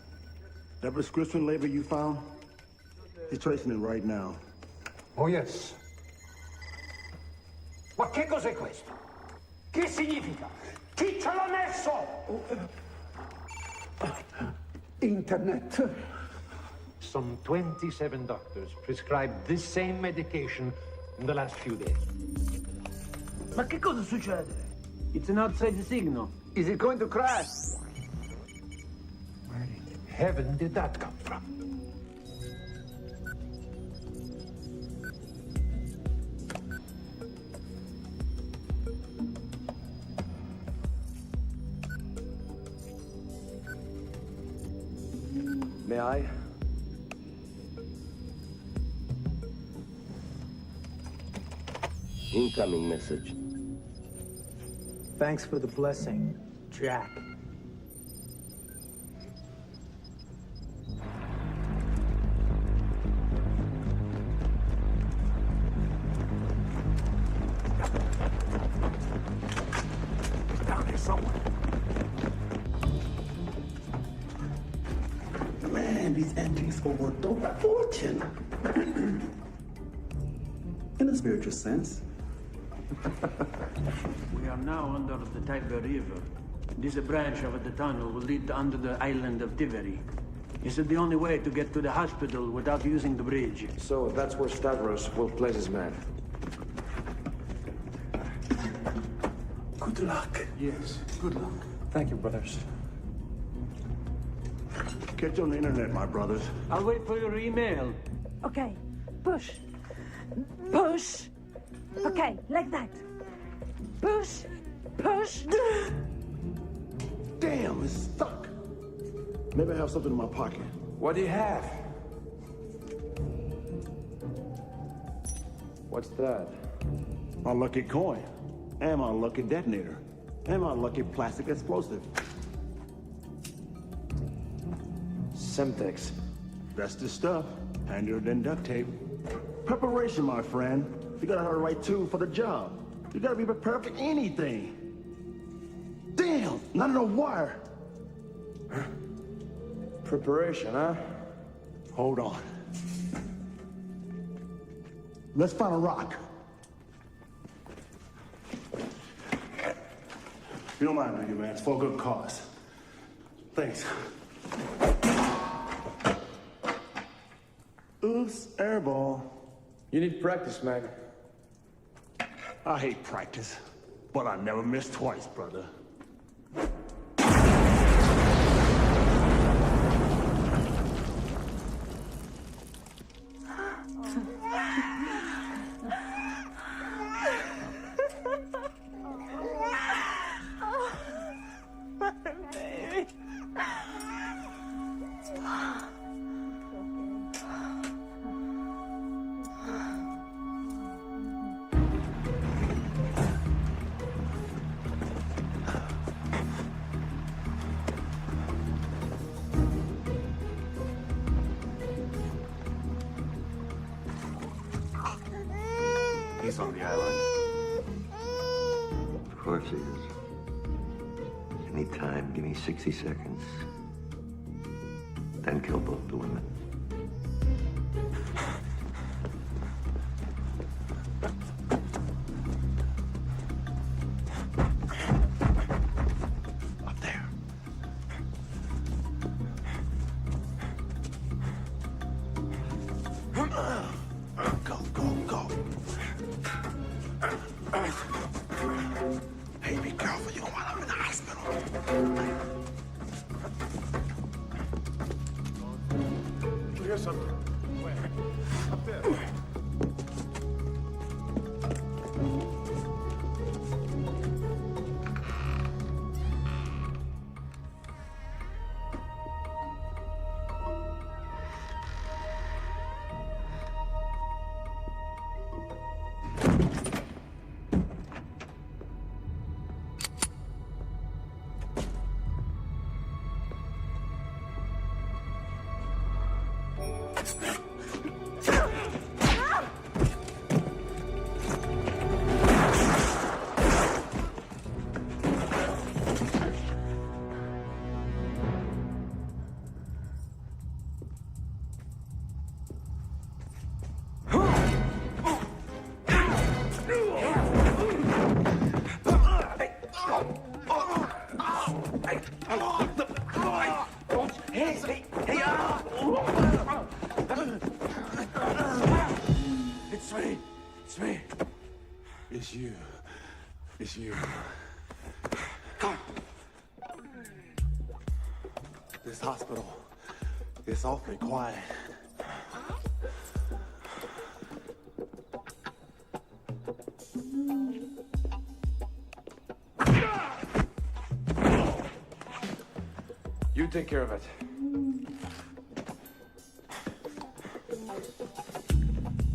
That prescription label you found? He's tracing it right now. Oh, yes. Ma che cos'è questo? Che significa? Chi ce l'ha messo? Internet. Some 27 doctors prescribed this same medication in the last few days. Ma che cosa succede? It's an outside signal. Is it going to crash? Where in heaven did that come from? May I? Incoming message. Thanks for the blessing, Jack. Down here somewhere. Man, these antiques are worth over a fortune. In a spiritual sense. We are now under the Tiber River. This branch of the tunnel will lead under the island of Tiveri. Is it the only way to get to the hospital without using the bridge? So that's where Stavros will place his man. Good luck. Yes, good luck. Thank you, brothers. Catch you on the internet, my brothers. I'll wait for your email. Okay, push. Push. Okay, like that. Push. Push. Damn, it's stuck. Maybe I have something in my pocket. What do you have? What's that? My lucky coin. And my lucky detonator. And my lucky plastic explosive. Semtex. That's the stuff. Handier than duct tape. Preparation, my friend. You gotta have the right tool for the job. You gotta be prepared for anything. Damn, not on a wire. Preparation, huh? Hold on. Let's find a rock. You don't mind, do you, man? It's for a good cause. Thanks. Oops, airball. You need practice, man. I hate practice, but I never miss twice, brother. He's on the island. Of course he is. Anytime, give me 60 seconds. Then kill both the women. Up there. Go, go, go. Hey, be careful. You don't want to in the hospital. You hear something? Where? Up there. It's me. It's you. It's you. This hospital is awfully quiet. You take care of it.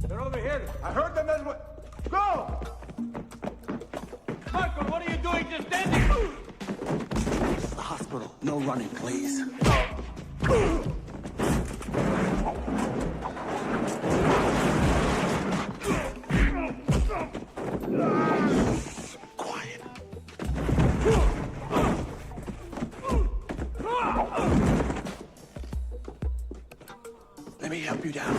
They're over here. I heard them as well. Go! Michael, what are you doing just standing? This is the hospital. No running, please. Quiet. Let me help you down.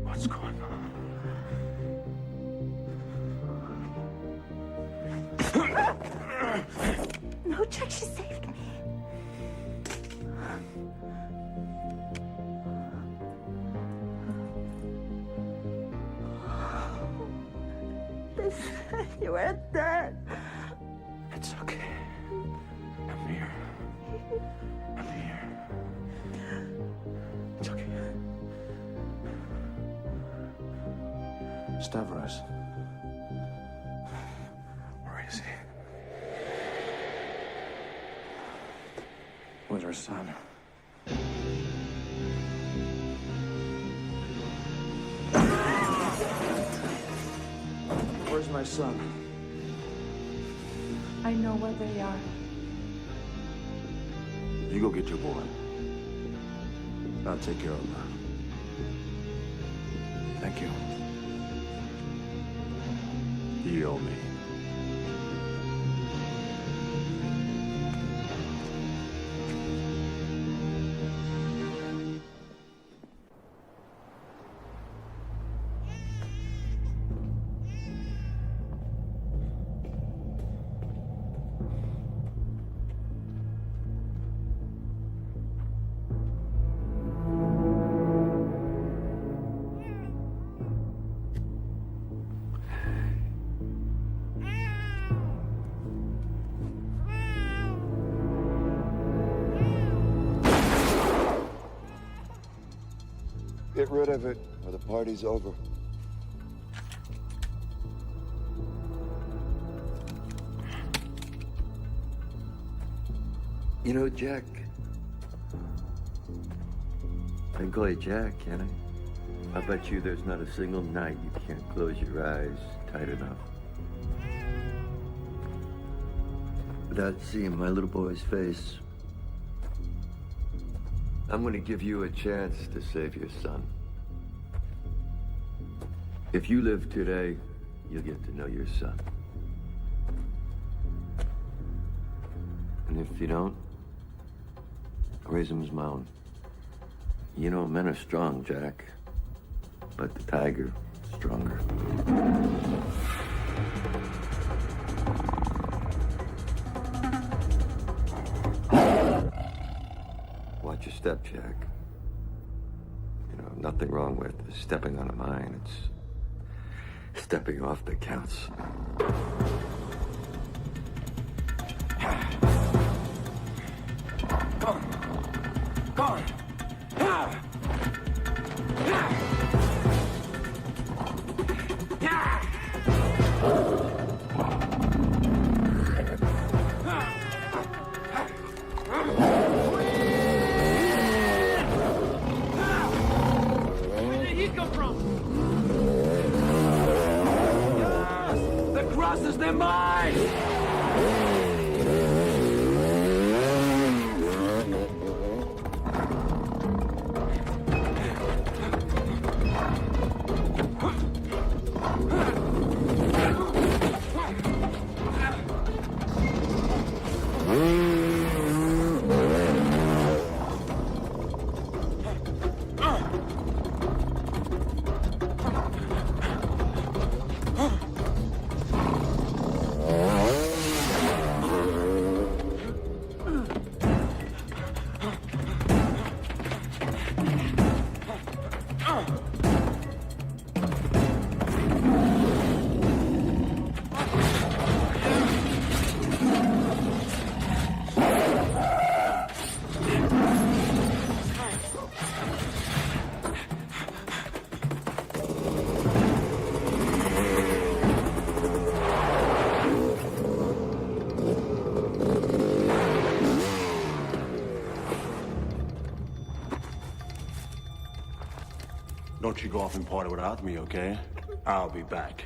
What's going on? No, Jack, she saved me. They said you were dead. It's okay. I'm here. I'm here. It's okay. Stavros. Where is he? Where's our son? Where's my son? I know where they are. You go get your boy. I'll take care of him. Thank you. You owe me. Get rid of it, or the party's over. You know, Jack. I can call you Jack, can I? I bet you there's not a single night you can't close your eyes tight enough without seeing my little boy's face. I'm going to give you a chance to save your son. If you live today, you'll get to know your son. And if you don't, I'll raise him as my own. You know, men are strong, Jack. But the tiger is stronger. Watch your step, Jack. You know, nothing wrong with stepping on a mine. It's stepping off that counts. Come on. Where did he come from? The crosses, they're mine! Don't you go off and party without me, okay? I'll be back.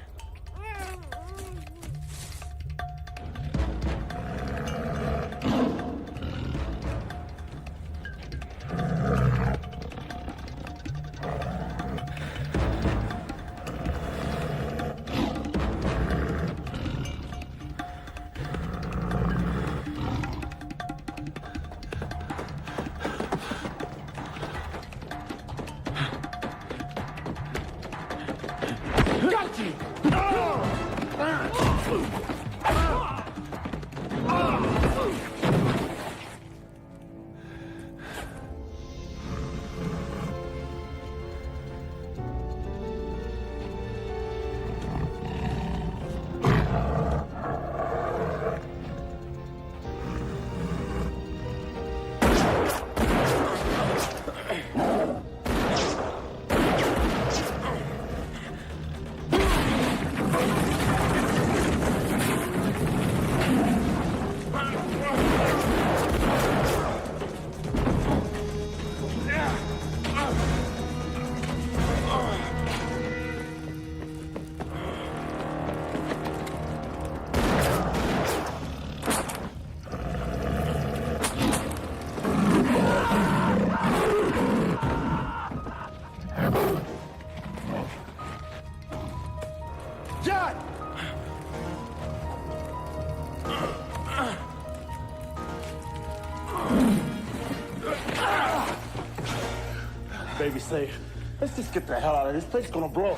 Baby safe. Let's just get the hell out of here. This place is gonna blow.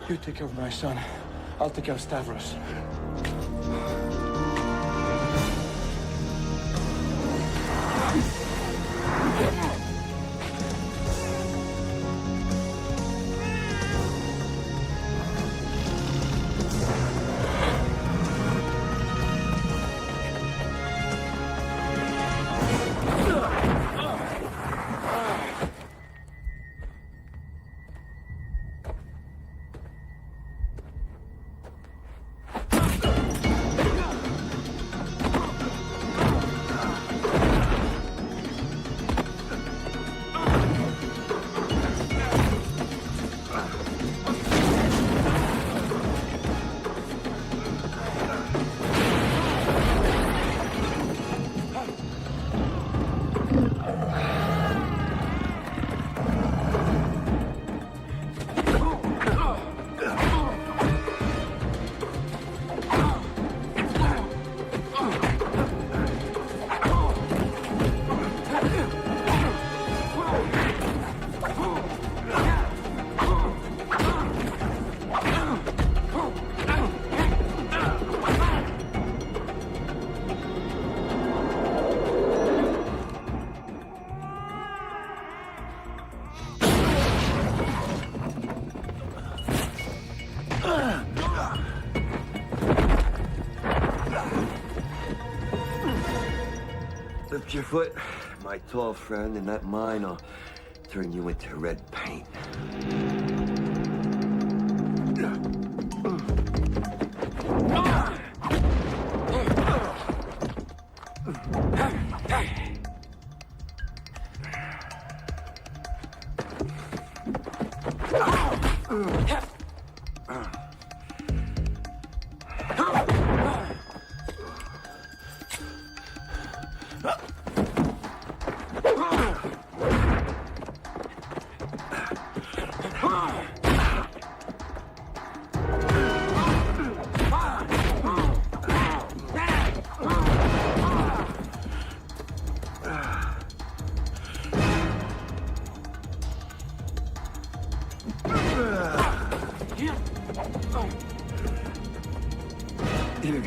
You take care of my son. I'll take care of Stavros. Lift your foot, my tall friend, and that mine will turn you into red paint.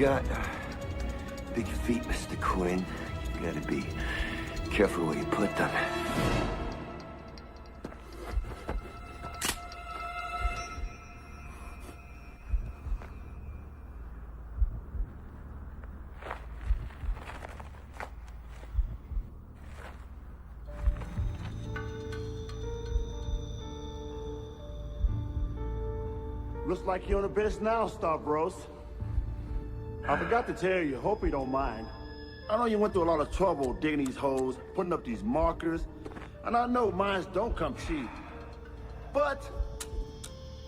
got big feet, Mr. Quinn. You gotta be careful where you put them. Looks like you're on the bench now, Stavros. I forgot to tell you, hope you don't mind. I know you went through a lot of trouble digging these holes, putting up these markers, and I know mines don't come cheap. But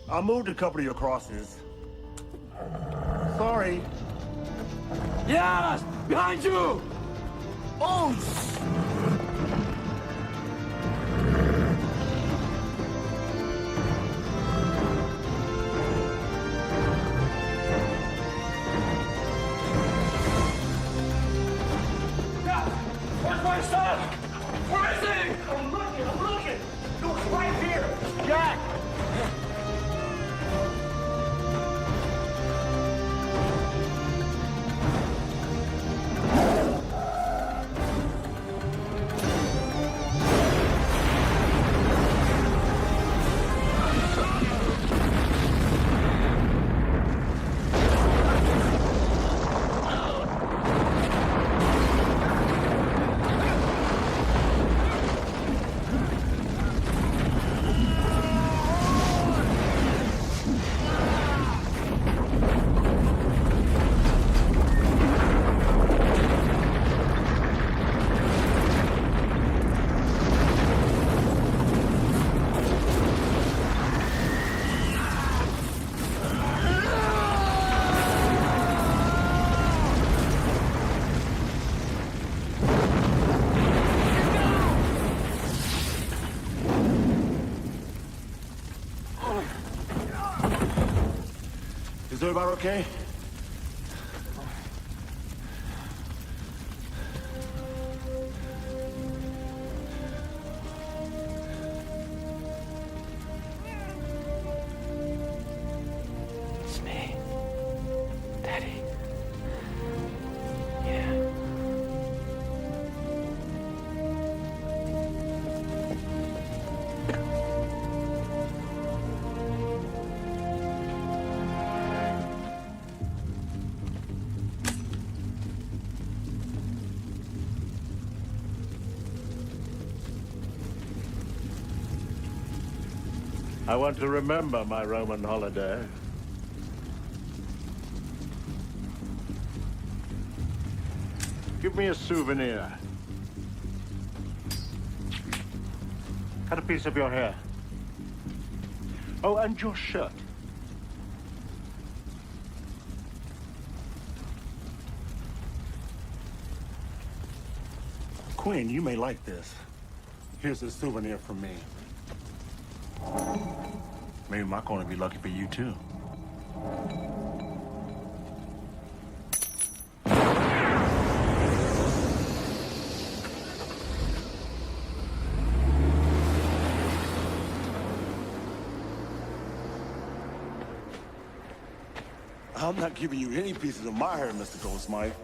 I moved a couple of your crosses. Sorry. Yes! Behind you! Oh! Where's my son? Where is he? I'm looking. Look, right here. Jack! Is everybody okay? It's me. Daddy. Yeah. I want to remember my Roman holiday. Give me a souvenir. Cut a piece of your hair. Oh, and your shirt. Quinn, you may like this. Here's a souvenir from me. Maybe my corner be lucky for you, too. I'm not giving you any pieces of my hair, Mr. Goldsmith.